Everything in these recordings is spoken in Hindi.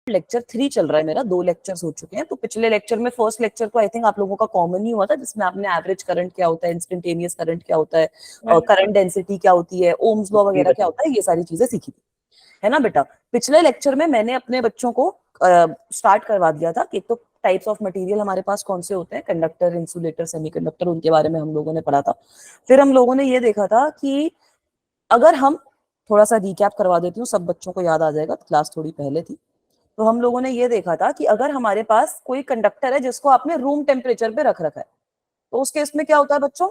लेक्चर 3 चल रहा है मेरा, 2 लेक्चर्स हो चुके हैं। तो पिछले लेक्चर में फर्स्ट लेक्चर तो आई थिंक आप लोगों का कॉमन ही हुआ था, जिसमें आपने एवरेज करंट क्या होता है, इंस्टेंटेनियस करंट क्या होता है, करंट डेंसिटी क्या होती है, ओम्स लॉ वगैरह क्या होता है, ये सारी चीजें सीखी थी, है ना बेटा। पिछले लेक्चर में मैंने अपने बच्चों को स्टार्ट करवा दिया था कि एक तो टाइप्स ऑफ मटेरियल हमारे पास कौन से होते हैं, कंडक्टर, इंसुलेटर, सेमीकंडक्टर, उनके बारे में हम लोगों ने पढ़ा था। फिर हम लोगों ने ये देखा था कि अगर हम थोड़ा सा रिकैप करवा देती हूँ, सब बच्चों को याद आ जाएगा, क्लास थोड़ी पहले थी। तो हम लोगों ने ये देखा था कि अगर हमारे पास कोई कंडक्टर है जिसको आपने रूम टेम्परेचर पे रख रखा है, तो उस केस में क्या होता है बच्चों?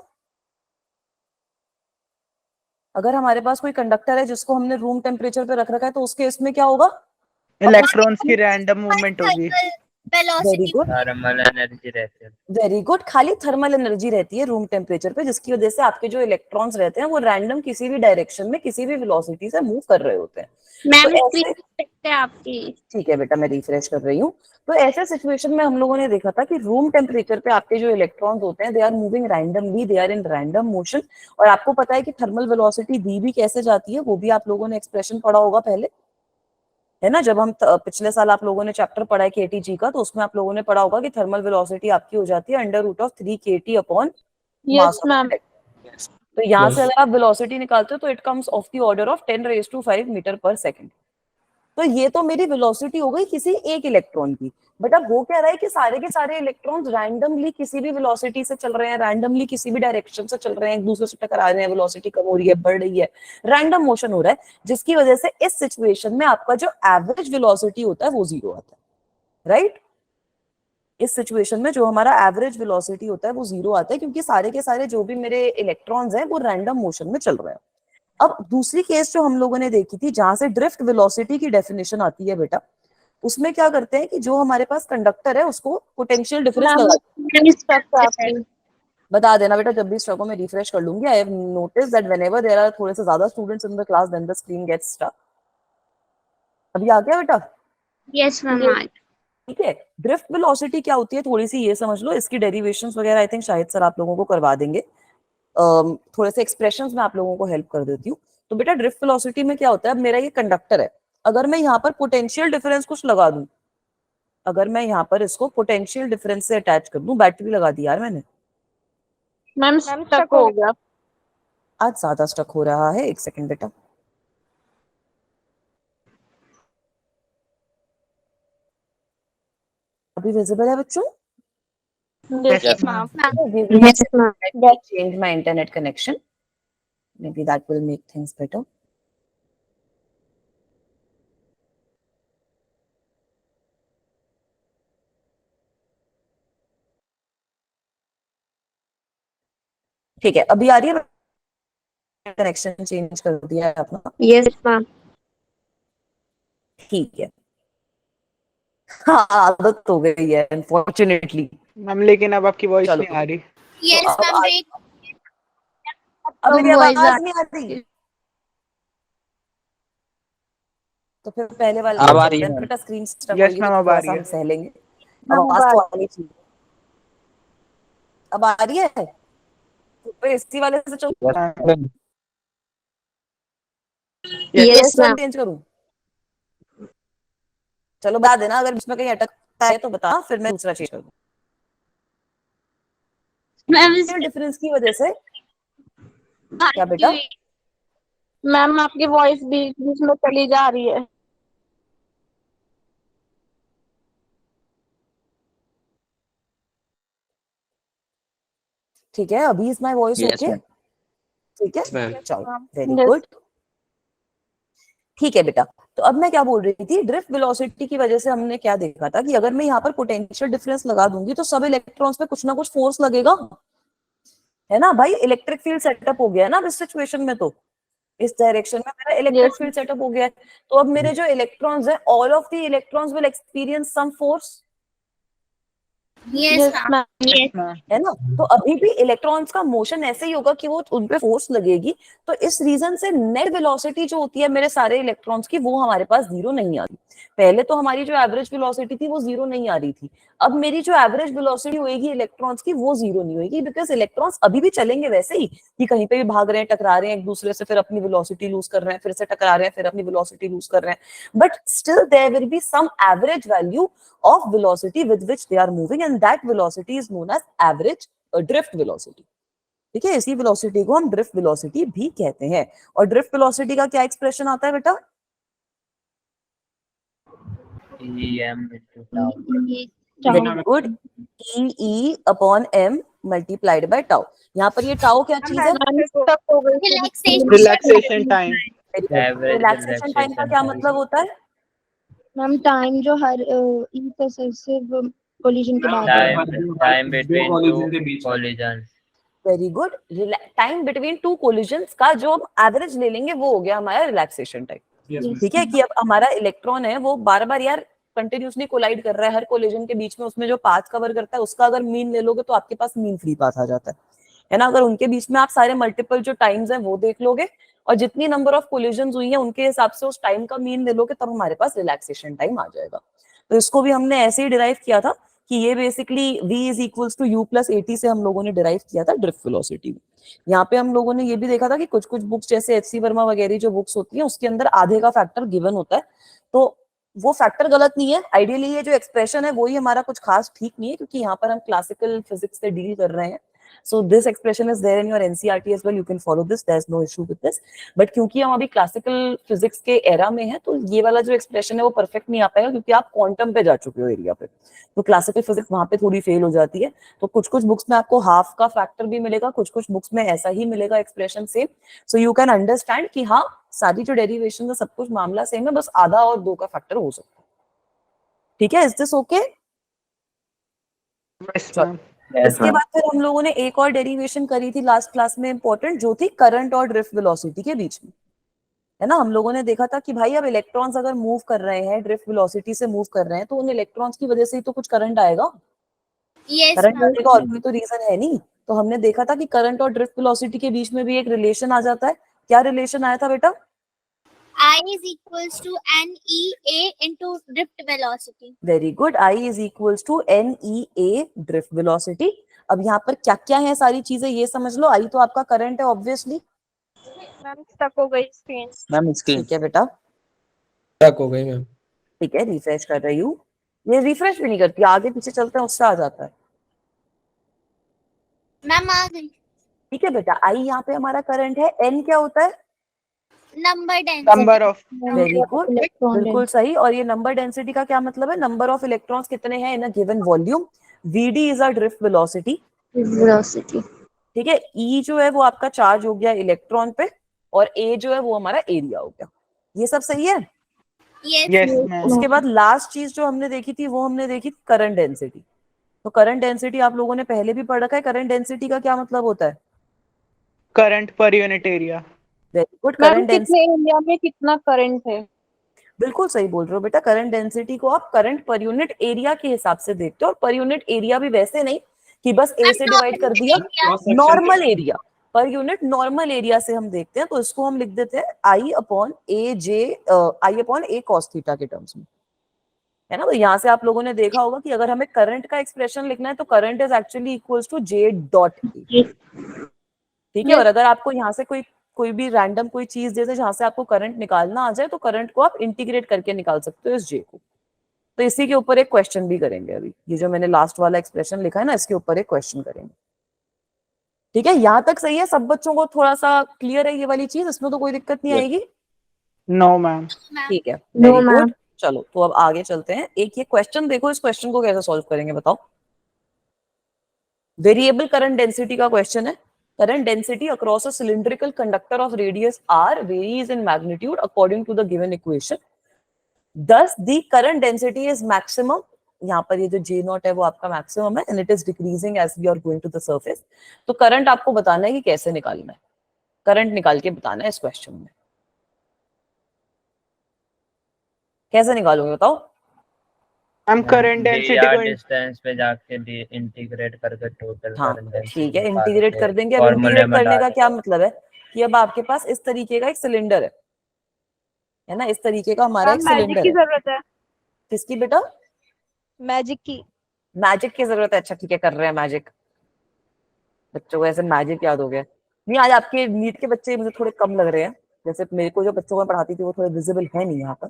अगर हमारे पास कोई कंडक्टर है जिसको हमने रूम टेम्परेचर पे रख रखा है, तो उस केस में क्या होगा? इलेक्ट्रॉन्स की रैंडम मूवमेंट होगी। वेरी गुड, थर्मल एनर्जी रहती है। Very good. खाली थर्मल एनर्जी रहती है रूम टेम्परेचर पे, जिसकी वजह से आपके जो इलेक्ट्रॉन्स रहते हैं वो रैंडम किसी भी डायरेक्शन में किसी भी वेलोसिटी से मूव कर रहे होते हैं। मैम तो ऐसे, आपकी ठीक है बेटा, मैं रिफ्रेश कर रही हूँ। तो ऐसे सिचुएशन में हम लोगों ने देखा था कि रूम टेम्परेचर पे आपके जो इलेक्ट्रॉन्स होते हैं, they are moving randomly, they are in random motion. और आपको पता है कि थर्मल वेलोसिटी दी भी कैसे जाती है, वो भी आप लोगों ने एक्सप्रेशन पढ़ा होगा पहले, है ना। जब हम पिछले साल आप लोगों ने चैप्टर पढ़ा है केटीजी का, तो उसमें आप लोगों ने पढ़ा होगा कि थर्मल वेलोसिटी आपकी हो जाती है √3 kT upon mass of ma'am. तो यहाँ से अगर आप वेलोसिटी निकालते हो तो it comes of the order of 10⁵ metre per second. तो ये तो मेरी वेलोसिटी हो गई किसी एक इलेक्ट्रॉन की। बट अब हो क्या रहा है कि सारे के सारे इलेक्ट्रॉन्स रैंडमली किसी भी वेलोसिटी से चल रहे हैं, रैंडमली किसी भी डायरेक्शन से चल रहे हैं, एक दूसरे से टकरा रहे हैं, वेलोसिटी कम हो रही है, बढ़ रही है, रैंडम मोशन हो रहा है, जिसकी वजह से इस सिचुएशन में आपका जो एवरेज वेलोसिटी होता है वो 0 आता है, राइट। इस सिचुएशन में जो हमारा एवरेज वेलोसिटी होता है वो 0 आता है, क्योंकि सारे के सारे जो भी मेरे इलेक्ट्रॉन्स हैं वो रैंडम मोशन में चल रहे हैं। अब दूसरी केस जो हम लोगों ने देखी थी, जहां से ड्रिफ्ट वेलोसिटी की डेफिनेशन आती है बेटा, उसमें क्या करते हैं कि जो हमारे पास कंडक्टर है उसको पोटेंशियल डिफरेंस लगा, बता देना बेटा जब भी स्ट्रक हो, मैं रिफ्रेश कर लूंगी। I have notice that whenever there are थोड़े से ज्यादा students in the class then the screen gets stuck. अभी आ गया बेटा? Yes ma'am. ठीक है, ड्रिफ्ट वेलोसिटी क्या होती है थोड़ी सी ये समझ लो, इसकी डेरिवेशंस वगैरह आई थिंक शायद सर आप लोगों को करवा देंगे। थोड़े से एक्सप्रेशंस में आप लोगों को हेल्प कर देती हूँ। तो बेटा ड्रिफ्ट वेलोसिटी में क्या होता है, अब मेरा ये कंडक्टर है, अगर मैं यहाँ पर पोटेंशियल डिफरेंस कुछ लगा दूं, अगर मैं यहाँ पर इसको पोटेंशियल डिफरेंस से अटैच कर दूं, बैटरी लगा दी यार मैंने, मैम स्टक हो गया। आज ज्यादा स्टक हो रहा है, एक सेकंड बेटा। अभी विजिबल है बच्चों? Yes ma'am. Change my internet connection. Maybe that will make things better. ठीक है, अभी आ रही है? कनेक्शन चेंज कर दिया है अपना। Yes ma'am. ठीक है, हाँ आदत हो गई है अनफॉर्चुनेटली मैम लेकिन अब आपकी वॉइस चलो, नहीं आ रही। यस तो मैम। अब मेरी आवाज नहीं आ रही, तो फिर पहले वाला अब आ रही है। बेटा स्क्रीन स्टक यस होगी मैम तो अब आ थोड़ा रही सा हम है। सह लेंगे। आवाज तो आ रही थी, अब आ रही है? तो इसी वाले से चलो, यस मैम। चेंज करूं? चलो बता देना अगर बीच में कहीं अटकता है तो बता, फिर मैं दूसरा चेंज कर दूं। मैम डिफरेंस की वजह से क्या बेटा? मैम आपकी वॉइस बीच बीच में चली जा रही है। ठीक है, अभी is my voice Yes, okay? ma'am. ठीक है, ma'am. चलो वेरी गुड। ठीक है बेटा, तो अब मैं क्या बोल रही थी, ड्रिफ्ट वेलोसिटी की वजह से हमने क्या देखा था कि अगर मैं यहाँ पर पोटेंशियल डिफरेंस लगा दूंगी तो सब इलेक्ट्रॉन्स पे कुछ ना कुछ फोर्स लगेगा, है ना भाई। इलेक्ट्रिक फील्ड सेटअप हो गया है ना इस सिचुएशन में, तो इस डायरेक्शन में मेरा इलेक्ट्रिक फील्ड सेटअप हो गया है। तो अब मेरे जो इलेक्ट्रॉन्स हैं, all of the electrons will experience some force, yes ma'am. है ना। तो अभी भी इलेक्ट्रॉन्स का मोशन ऐसे ही होगा कि वो उन पे फोर्स लगेगी। तो इस रीजन से नेट वेलोसिटी जो होती है मेरे सारे इलेक्ट्रॉन्स की, वो हमारे पास 0 नहीं आती। पहले तो हमारी जो एवरेज वेलोसिटी थी वो जीरो नहीं आ रही थी, अब मेरी जो एवरेज वेलोसिटी होएगी इलेक्ट्रॉन्स की वो जीरो नहीं होएगी, बिकॉज इलेक्ट्रॉन्स अभी भी चलेंगे वैसे ही कि कहीं पे भी भाग रहे हैं, टकरा रहे हैं एक दूसरे से, फिर अपनी वेलोसिटी लूज कर रहे हैं, फिर से टकरा रहे हैं, फिर अपनी वेलोसिटी लूज कर रहे हैं, but still there will be some average value of velocity with which they are moving and that velocity is known as average drift velocity. ठीक है, इसी वेलोसिटी को हम ड्रिफ्ट वेलोसिटी भी कहते हैं। और ड्रिफ्ट वेलोसिटी का क्या एक्सप्रेशन आता है बेटा? EM into tau. Very good, E upon M multiplied bye tau. यहाँ पर ये टाउ क्या चीज है? तक हो गई relaxation time. Average relaxation time का क्या time. मतलब होता है? मैम टाइम जो हर ई सक्सेसिव कोलिजन के बाद है। Time between two collisions. Very good, time between two collisions का जो हम एवरेज ले लेंगे वो हो गया हमारा रिलैक्सेशन टाइम। ठीक है, कि अब हमारा इलेक्ट्रॉन है वो बार बार यार कंटिन्यूसली कोलाइड कर रहा है हर कोलिजन के बीच में, उसमें जो पाथ कवर करता है उसका अगर मीन ले लोगे तो आपके पास मीन फ्री पाथ आ जाता है ना। अगर उनके बीच में आप सारे मल्टीपल जो टाइम्स हैं वो देख लोगे और जितनी नंबर ऑफ कोलिजन्स हुई हैं उनके हिसाब से उस टाइम का मीन ले लोगे तब हमारे पास रिलैक्सेशन टाइम आ जाएगा। तो इसको भी हमने ऐसे ही डिराइव किया था कि ये basically v is equals to u plus at से हम लोगों ने डिराइव किया था ड्रिफ्ट वेलोसिटी। यहाँ पे हम लोगों ने ये भी देखा था कि कुछ कुछ बुक्स जैसे एच.सी. वर्मा वगैरह जो बुक्स होती हैं उसके अंदर आधे का फैक्टर गिवन होता है, तो वो फैक्टर गलत नहीं है। आइडियली ये जो एक्सप्रेशन है वही हमारा कुछ खास ठीक नहीं है, क्योंकि यहाँ पर हम क्लासिकल फिजिक्स से डील कर रहे हैं। So this expression is there in your NCERT as well. You can follow this. There's no issue with this. But क्योंकि हम अभी क्लासिकल फिजिक्स के एरा में हैं, तो ये वाला जो एक्सप्रेशन है वो परफेक्ट नहीं आ पाएगा, क्योंकि आप क्वांटम पे जा चुके हो एरिया पे, तो क्लासिकल फिजिक्स वहां पे थोड़ी फेल हो जाती है। तो कुछ कुछ बुक्स में आपको हाफ का फैक्टर भी मिलेगा, कुछ कुछ बुक्स में ऐसा ही मिलेगा expression same. So you can understand कि हाँ सारी जो डेरिवेशन है सब कुछ मामला सेम है, बस आधा और दो का फैक्टर हो सकता है। ठीक है, इज दिस ओके? इसके बाद फिर हम लोगों ने एक और डेरिवेशन करी थी लास्ट क्लास में इंपॉर्टेंट, जो थी करंट और ड्रिफ्ट वेलोसिटी के बीच में, है ना। हम लोगों ने देखा था कि भाई अब इलेक्ट्रॉन्स अगर मूव कर रहे हैं ड्रिफ्ट वेलोसिटी से मूव कर रहे हैं तो उन इलेक्ट्रॉन्स की वजह से ही तो कुछ करंट आएगा। करंट आने का और कोई तो रीजन है नहीं। तो हमने देखा था कि करंट और ड्रिफ्ट वेलोसिटी के बीच में भी एक रिलेशन आ जाता है। क्या रिलेशन आया था बेटा? I is equals to NEA into drift velocity. Very good, I is equals to NEA drift velocity. अब यहाँ पर क्या क्या है सारी चीजें ये समझ लो। I तो आपका करंट है ऑब्वियसली। मैम स्टक हो गई स्क्रीन। मैम स्क्रीन ठीक है बेटा, स्टक हो गई मैम। ठीक है, रिफ्रेश कर रही हूँ। ये रिफ्रेश भी नहीं करती, आगे पीछे चलते हैं उससे आ जाता है। मैम आ गई। ठीक है बेटा, I यहाँ पे हमारा करंट है, N क्या होता है? Number density. Number of very good, बिल्कुल सही। और ये नंबर डेंसिटी का क्या मतलब है? नंबर ऑफ इलेक्ट्रॉन्स कितने हैं in a given volume. Vd is a drift velocity. Velocity. ठीक है, E जो है वो आपका चार्ज हो गया इलेक्ट्रॉन पे, और A जो है वो हमारा एरिया हो गया। ये सब सही है। Yes ma'am. उसके बाद लास्ट चीज जो हमने देखी थी वो हमने देखी करंट डेंसिटी। तो करंट डेंसिटी आप लोगों ने पहले भी पढ़ रखा है। करंट डेंसिटी का क्या मतलब होता है? Current per unit area. Very good, ma'am current कितने एरिया में कितना करंट है? बिल्कुल सही बोल रहे हो बेटा। करंट डेंसिटी को आप करंट पर यूनिट एरिया के हिसाब से देखते हो, और पर यूनिट एरिया भी वैसे नहीं कि बस ए से डिवाइड कर दिया, normal area per unit normal area से हम देखते हैं। तो इसको हम लिख देते हैं आई अपॉन ए कॉस थीटा के टर्म्स में, है ना। तो यहाँ से आप लोगों ने देखा होगा कि अगर हमें करंट का एक्सप्रेशन लिखना है तो current is actually equals to J dot A. ठीक है, और अगर आपको यहाँ से कोई भी रैंडम कोई चीज जैसे जहां से आपको करंट निकालना आ जाए तो करंट को आप इंटीग्रेट करके निकाल सकते हो इस जे को। तो इसी के ऊपर एक क्वेश्चन भी करेंगे अभी। ये जो मैंने लास्ट वाला एक्सप्रेशन लिखा है ना, इसके ऊपर एक क्वेश्चन करेंगे। ठीक है, यहाँ तक सही है? सब बच्चों को थोड़ा सा क्लियर है ये वाली चीज? इसमें तो कोई दिक्कत नहीं आएगी? No ma'am. ठीक है, No, वेरी ma'am. गुड। चलो तो अब आगे चलते हैं। एक ये क्वेश्चन देखो, इस क्वेश्चन को कैसे सॉल्व करेंगे बताओ। वेरिएबल करंट डेंसिटी का क्वेश्चन है। Current density across a cylindrical conductor of radius r varies in magnitude according to the given equation. Thus, the current density is maximum. यहाँ पर ये जो J नॉट है वो आपका मैक्सिमम है, and it is decreasing as we are going to the surface. तो करंट आपको बताना है कि कैसे निकालना है। करंट निकाल के बताना है इस क्वेश्चन में। कैसे निकालोगे बताओ? हम करंट डेंसिटी को डिस्टेंस पे जाके इंटीग्रेट करके टोटल हाँ करंट डेंसिटी ठीक है, इंटीग्रेट कर देंगे। अब इंटीग्रेट करने का क्या मतलब है कि अब आपके पास इस तरीके का एक सिलेंडर है, है ना, इस तरीके का हमारा एक मैजिक सिलेंडर की है। जरूरत है, किसकी बेटा? मैजिक की। मैजिक की जरूरत है, अच्छा ठीक है, कर रहे हैं मैजिक। बच्चों को ऐसे मैजिक याद हो गया। नहीं, आज आपके नीट के बच्चे मुझे थोड़े कम लग रहे हैं, जैसे मेरे को जो बच्चों को मैं पढ़ाती थी वो थोड़े विजिबल है नहीं यहाँ पर।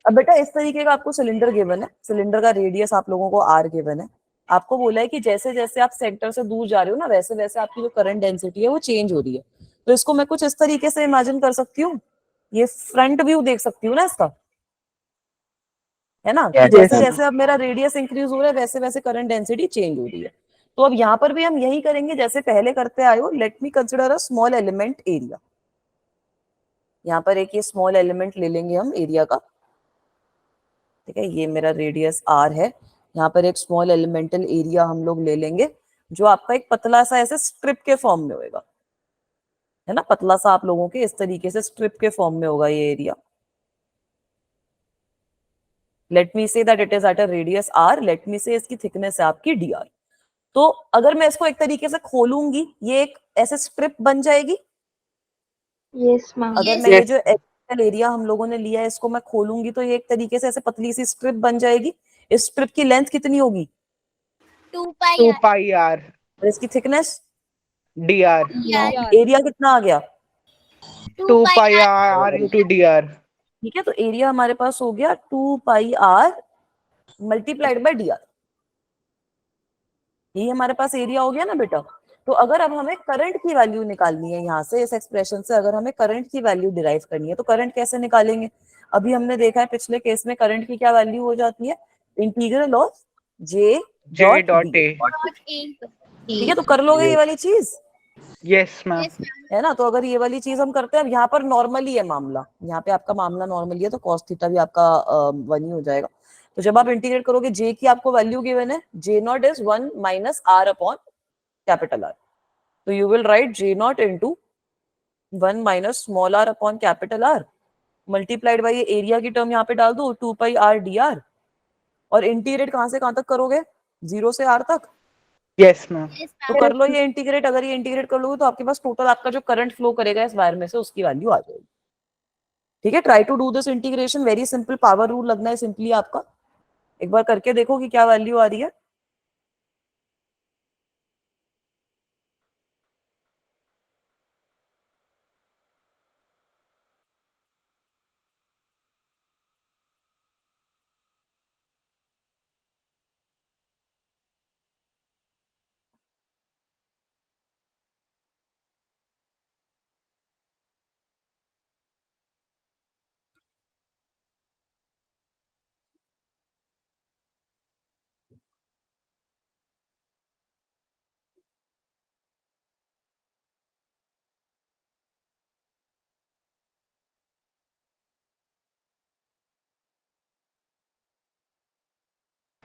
अब बेटा इस तरीके का आपको सिलेंडर गिवन है, सिलेंडर का रेडियस आप लोगों को आर गिवन है। आपको बोला है कि जैसे जैसे आप सेंटर से दूर जा रहे हो ना, वैसे वैसे आपकी जो करंट डेंसिटी है वो चेंज हो रही है। तो इसको मैं कुछ इस तरीके से इमेजिन कर सकती हूँ, ये फ्रंट व्यू देख सकती हूँ ना इसका, है ना, कि Yes, जैसे sir. जैसे अब मेरा रेडियस इंक्रीज हो रहा है वैसे वैसे करंट डेंसिटी चेंज हो रही है। तो अब यहाँ पर भी हम यही करेंगे जैसे पहले करते आए हो। Let me consider a small element area. यहाँ पर एक ये स्मॉल एलिमेंट ले लेंगे हम एरिया का, ठीक है, ये मेरा रेडियस आर है। यहाँ पर एक स्मॉल एलिमेंटल एरिया हम लोग ले लेंगे जो आपका एक पतला सा ऐसे स्ट्रिप के फॉर्म में होगा, है ना, पतला सा आप लोगों के इस तरीके से स्ट्रिप के फॉर्म में होगा ये area. Let me say that it is at a radius R, let me say इसकी थिकनेस है आपकी डी आर। तो अगर मैं इसको एक तरीके से खोलूंगी ये एक ऐसे स्ट्रिप बन जाएगी। Yes ma'am. अगर Yes. मैं ये जो एक्सटर्नल एरिया हम लोगों ने लिया है इसको मैं खोलूंगी तो ये एक तरीके से ऐसे पतली सी स्ट्रिप बन जाएगी। इस स्ट्रिप की लेंथ कितनी होगी 2 pi 2 r. pi r और इसकी थिकनेस? dr. Yeah. एरिया कितना आ गया? 2 2 pi pi r. r into dr. ठीक है, तो एरिया हमारे पास हो गया 2 pi r multiplied by d r. यही हमारे पास एरिया हो गया ना बेटा। तो अगर अब हमें करंट की वैल्यू निकालनी है यहाँ से, इस एक्सप्रेशन से अगर हमें करंट की वैल्यू डिराइव करनी है तो करंट कैसे निकालेंगे? अभी हमने देखा है पिछले केस में करंट की क्या वैल्यू हो जाती है, integral of J j dot dot D. a. Dot a. ठीक है, तो कर लोगे ये वाली चीज, Yes, ma'am. Yes, ma'am. है ना। तो अगर ये वाली चीज हम करते हैं, अब यहाँ पर नॉर्मली है मामला, यहाँ पे आपका मामला नॉर्मली है तो cos थीटा भी आपका 1 ही हो जाएगा। तो जब आप इंटीग्रेट करोगे जे की आपको वैल्यू गिवन है, J naught is 1 minus r upon capital r. तो you will write J naught into 1 minus small r upon capital r multiplied by ये एरिया की टर्म यहाँ पे डाल दो 2 पाई आर डी आर। और इंटीग्रेट कहाँ से कहाँ तक करोगे? 0 से आर तक। Yes, ma'am. Yes, तो ma'am. कर लो ये इंटीग्रेट। अगर ये इंटीग्रेट कर लोगे तो आपके पास टोटल आपका जो करंट फ्लो करेगा इस वायर में से उसकी वैल्यू आ जाएगी। ठीक है, try to do this integration, very simple, power rule लगना है सिंपली आपका। एक बार करके देखो कि क्या वैल्यू आ रही है।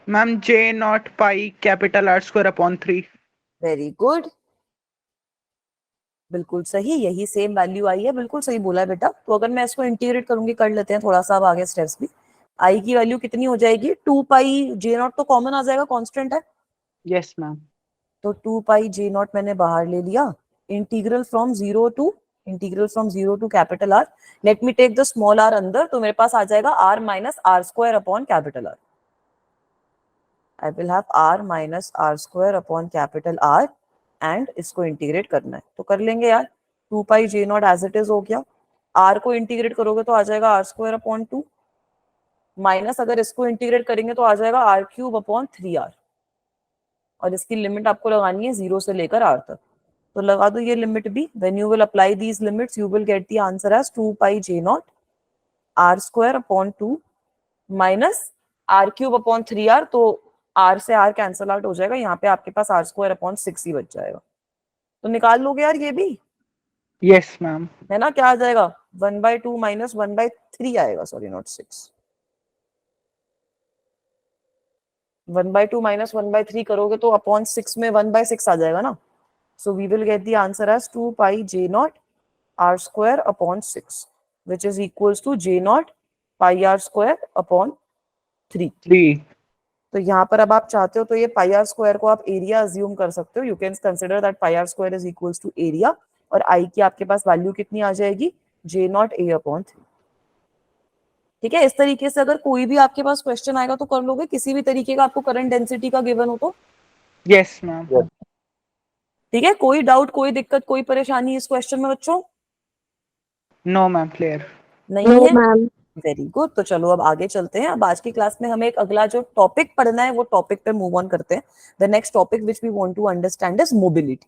Ma'am, j naught pi capital R square upon 3. Very good, बिल्कुल सही, यही सेम वैल्यू आई है, बिल्कुल सही बोला है बेटा। तो अगर मैं इसको इंटीग्रेट करूंगी, कर लेते हैं थोड़ा सा अब आगे स्टेप्स भी। आई की वैल्यू कितनी हो जाएगी? 2 पाई जे नॉट तो कॉमन आ जाएगा, कांस्टेंट है। Yes, ma'am. तो 2 पाई जे नॉट मैंने बाहर ले लिया। Integral from zero to capital R. Let me take the small R अंदर, तो मेरे पास आ जाएगा R minus R square upon capital R. I will have R minus R square upon capital R and इसको इंटीग्रेट करना है तो कर लेंगे यार। 2 pi J naught as it is हो गया। आर को इंटीग्रेट करोगे तो आ जाएगा आर स्क्वायर अपॉन 2 माइनस अगर इसको इंटीग्रेट करेंगे तो आ जाएगा आर क्यूब अपॉन 3r। और इसकी लिमिट आपको लगानी है 0 से लेकर r तक। तो लगा दो ये लिमिट भी। When you will apply these limits you will get the answer as 2 pi J naught R square upon 2 minus R cube upon 3r। तो r से r कैंसल आउट हो जाएगा, यहाँ पे आपके पास आर स्क्वायर अपॉन 6 ही बच जाएगा। तो निकाल लोगे यार ये भी, Yes, ma'am. है ना। क्या आ जाएगा? 1/2 माइनस 1/3 आएगा, सॉरी नॉट 6। 1/2 माइनस 1/3 करोगे तो अपॉन 6 में 1/6 आ जाएगा ना। So we will get the answer as 2 pi J naught R square upon 6 which is equals to J naught pi R square upon 3। 3. तो यहाँ पर अब आप चाहते हो तो ये पाई आर स्क्वायर को आप एरिया अज्यूम कर सकते हो। You can consider that pi R square is equals to area. और आई की आपके पास वैल्यू कितनी आ जाएगी? J naught A upon 3। ठीक है, इस तरीके से अगर कोई भी आपके पास क्वेश्चन आएगा तो कर लोगे, किसी भी तरीके का आपको करंट डेंसिटी का गिवन हो तो? Yes, ma'am. ठीक है, कोई डाउट, कोई दिक्कत, कोई परेशानी इस क्वेश्चन में बच्चों? No, ma'am. Clear. नहीं No, है? ma'am. Very good. तो चलो अब आगे चलते हैं। अब आज की क्लास में हमें एक अगला जो टॉपिक पढ़ना है वो टॉपिक पे मूव ऑन करते हैं। The next topic which we want to understand is mobility.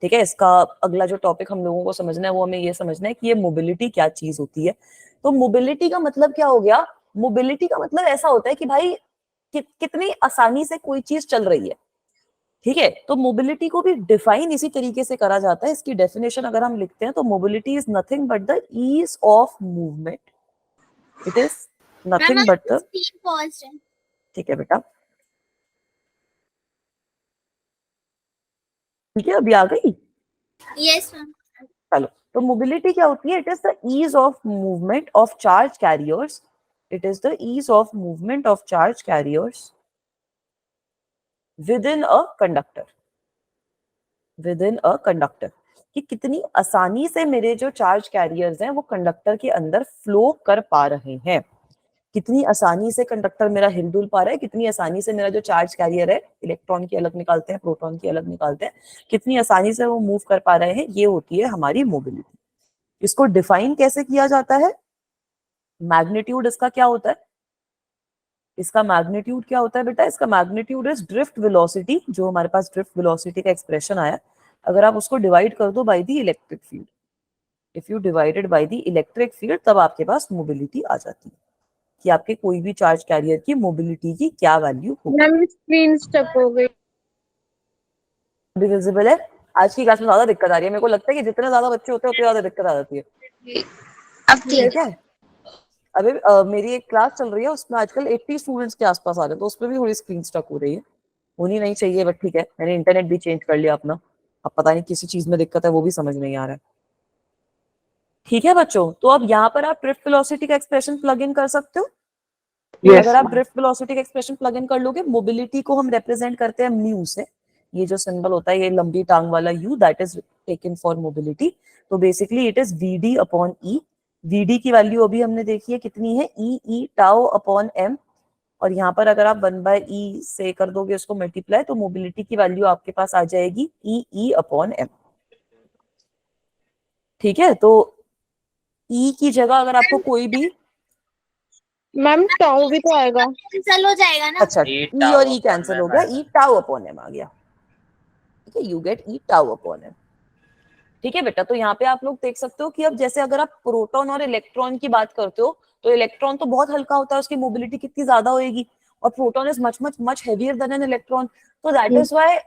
ठीक है, इसका अगला जो टॉपिक हम लोगों को समझना है वो हमें ये समझना है कि ये मोबिलिटी क्या चीज होती है। तो मोबिलिटी का मतलब क्या हो गया? मोबिलिटी का मतलब ऐसा होता है कि भाई कितनी आसानी से कोई चीज चल रही है। ठीक है, तो मोबिलिटी को भी डिफाइन इसी तरीके से करा जाता है। इसकी डेफिनेशन अगर हम लिखते हैं तो mobility is nothing but the ease of movement. It is nothing but the, ठीक है बेटा, ठीक है, अभी आ गई। Yes, ma'am. चलो, तो मोबिलिटी क्या होती है? It is the ease of movement of charge carriers. It is the ease of movement of charge carriers within a conductor. Within a conductor, कि कितनी आसानी से मेरे जो चार्ज कैरियर्स हैं वो कंडक्टर के अंदर फ्लो कर पा रहे हैं। कितनी आसानी से कंडक्टर मेरा हिलडुल पा रहा है, कितनी आसानी से मेरा जो चार्ज कैरियर है, इलेक्ट्रॉन की अलग निकालते हैं, प्रोटॉन की अलग निकालते हैं, कितनी आसानी से वो मूव कर पा रहे हैं, ये होती है हमारी मोबिलिटी। इसको डिफाइन कैसे किया जाता है? मैग्नीट्यूड इसका क्या होता है? इसका मैग्नीट्यूड क्या होता है बेटा? इसका मैग्नीट्यूड इज ड्रिफ्ट वेलोसिटी। जो हमारे पास ड्रिफ्ट वेलोसिटी का एक्सप्रेशन आया, अगर आप उसको डिवाइड कर दो by the electric field, if you divided by the electric field, तब आपके पास मोबिलिटी आ जाती है कि आपके कोई भी चार्ज कैरियर की मोबिलिटी की क्या वैल्यू होगी। मैम स्क्रीन स्टक हो गई। अभी विजिबल है? आज की क्लास में ज्यादा दिक्कत आ रही है, मेरे को लगता है कि जितने ज्यादा बच्चे होते हैं उतनी ज्यादा दिक्कत आ जाती है। अब ठीक है, अभी मेरी एक क्लास चल रही है, उसमें आजकल 80 स्टूडेंट्स के आसपास आ रहे हैं, तो उसमें भी थोड़ी स्क्रीन स्टक हो रही है। होनी नहीं चाहिए, बट ठीक है, मैंने इंटरनेट भी चेंज कर लिया अपना। अब पता नहीं किसी चीज में दिक्कत है, वो भी समझ नहीं आ रहा है। ठीक है बच्चों, तो अब यहाँ पर आप ड्रिफ्ट वेलोसिटी का एक्सप्रेशन प्लग इन कर सकते हो। Yes. अगर आप ड्रिफ्ट वेलोसिटी का एक्सप्रेशन प्लग इन कर लोगे, मोबिलिटी को हम रिप्रेजेंट करते हैं म्यू से। ये जो सिंबल होता है, ये लंबी टांग वाला U, that is taken for mobility. तो basically it is VD upon E. VD की वैल्यू अभी हमने देखी है कितनी है, ई टाउ अपॉन एम। और यहाँ पर अगर आप 1/e से कर दोगे उसको मल्टीप्लाई, तो मोबिलिटी की वैल्यू आपके पास आ जाएगी ई अपॉन एम। ठीक है, तो ई की जगह अगर आपको कोई भी, मैम टाउ भी तो आएगा। कैंसल हो जाएगा ना? अच्छा, E ई tau और ई upon कैंसिल m हो गया, आएगा। ई टाउ अपॉन एम आ गया। ठीक है, you get E tau upon M. ठीक है बेटा, तो यहाँ पे आप लोग देख सकते हो कि अब जैसे अगर आप प्रोटॉन और इलेक्ट्रॉन की बात करते हो, तो इलेक्ट्रॉन तो बहुत हल्का होता है, उसकी मोबिलिटी कितनी ज्यादा होगी, और proton is much much much heavier than an electron. तो दैट इज व्हाई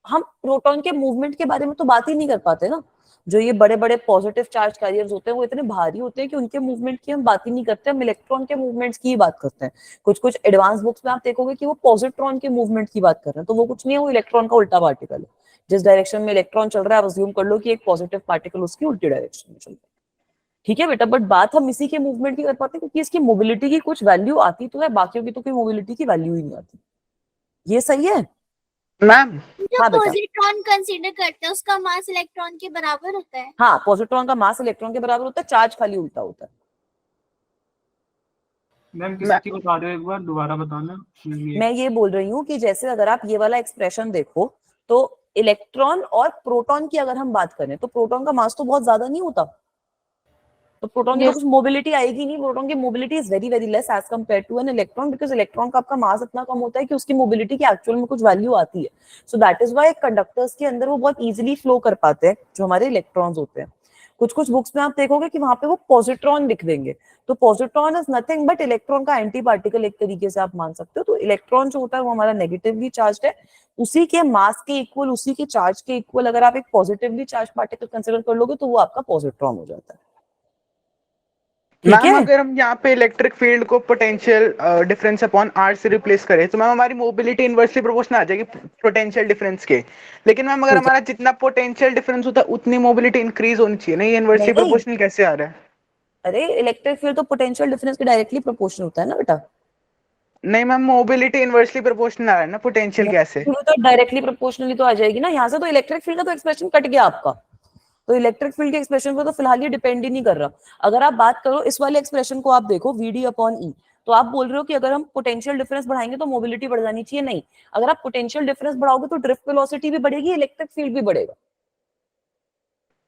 हम प्रोटॉन के मूवमेंट के बारे में तो बात ही नहीं कर पाते ना। जो ये बड़े बड़े पॉजिटिव चार्ज कैरियर्स होते हैं वो इतने भारी होते हैं कि उनके मूवमेंट की हम बात ही नहीं करते, हम इलेक्ट्रॉन के मूवमेंट्स की ही बात करते हैं। कुछ कुछ एडवांस बुक्स में आप देखोगे कि वो पॉजिट्रॉन के मूवमेंट की बात कर रहे हैं, तो वो कुछ नहीं है, वो इलेक्ट्रॉन का उल्टा पार्टिकल है। जिस डायरेक्शन में इलेक्ट्रॉन चल रहा है, आप अज्यूम कर लो कि एक पॉजिटिव पार्टिकल उसकी उल्टी डायरेक्शन में चल रहा है। ठीक है बेटा, बट बात हम इसी के मूवमेंट की कर पाते हैं क्योंकि इसकी मोबिलिटी की कुछ वैल्यू आती तो है, बाकियों की तो कोई मोबिलिटी की वैल्यू ही नहीं आती। ये सही है? Ma'am. जो हाँ बेटा। पॉजिट्रॉन कंसीडर करते हैं उसका मास इलेक्ट्रॉन के बराबर होता है। हाँ, पॉजिट्रॉन का मास इलेक्ट्रॉन के बराबर होता है, चार्ज खाली उल्टा होता है। मैम किसकी बता रहे हो, एक बार दोबारा बताना। मैं ये बोल रही हूँ कि जैसे अगर आप ये वाला एक्सप्रेशन देखो, तो इलेक्ट्रॉन और प्रोटॉन की अगर हम बात करें तो प्रोटॉन का मास तो बहुत ज्यादा नहीं होता, तो प्रोटॉन की तो कुछ मोबिलिटी आएगी नहीं। प्रोटॉन की mobility is very very less as compare to an electron, because electron का आपका मास इतना कम होता है कि उसकी मोबिलिटी की एक्चुअल में कुछ वैल्यू आती है। So that is why conductors के अंदर वो बहुत इजीली फ्लो कर पाते हैं जो हमारे इलेक्ट्रॉन्स होते हैं। कुछ कुछ बुक्स में आप देखोगे कि वहां पे वो पॉजिट्रॉन लिख देंगे, तो positron is nothing but electron का एंटी पार्टिकल, एक तरीके से आप मान सकते हो। तो इलेक्ट्रॉन जो होता है वो हमारा नेगेटिवली चार्ज है, उसी के मास के इक्वल, उसी के चार्ज के इक्वल अगर आप एक पॉजिटिवली चार्ज पार्टिकल कंसिडर कर लोगे तो वो आपका पॉजिट्रॉन हो जाता है। ठीक मैम है, अगर हम यहाँ पे इलेक्ट्रिक फील्ड को पोटेंशियल डिफरेंस अपॉन आर से रिप्लेस करें तो मैम हमारी मोबिलिटी इनवर्सली प्रोपोर्शनल आ जाएगी पोटेंशियल डिफरेंस के। लेकिन मैम अगर हमारा जितना पोटेंशियल डिफरेंस होता है उतनी मोबिलिटी इंक्रीज होनी चाहिए, नहीं इनवर्सली नहीं। प्रोपोर्शनल कैसे आ रहा है? अरे इलेक्ट्रिक फील्ड तो पोटेंशियल डिफरेंस के डायरेक्टली प्रोपोर्शनल होता है ना बेटा। नहीं मैम, मोबिलिटी इनवर्सली प्रोपोर्शनल आ रहा है ना, पोटेंशियल कैसे? तो डायरेक्टली प्रोपोर्शनली तो आ जाएगी ना। यहाँ से तो इलेक्ट्रिक फील्ड का तो एक्सप्रेशन कट गया आपका, तो इलेक्ट्रिक फील्ड के एक्सप्रेशन पर तो फिलहाल ये डिपेंड ही नहीं कर रहा। अगर आप बात करो इस वाले एक्सप्रेशन को, आप देखो VD अपॉन ई, तो आप बोल रहे हो कि अगर हम पोटेंशियल डिफरेंस बढ़ाएंगे तो मोबिलिटी बढ़ जानी चाहिए। नहीं, अगर आप पोटेंशियल डिफरेंस बढ़ाओगे तो ड्रिफ्ट वेलोसिटी भी बढ़ेगी, इलेक्ट्रिक फील्ड भी बढ़ेगा।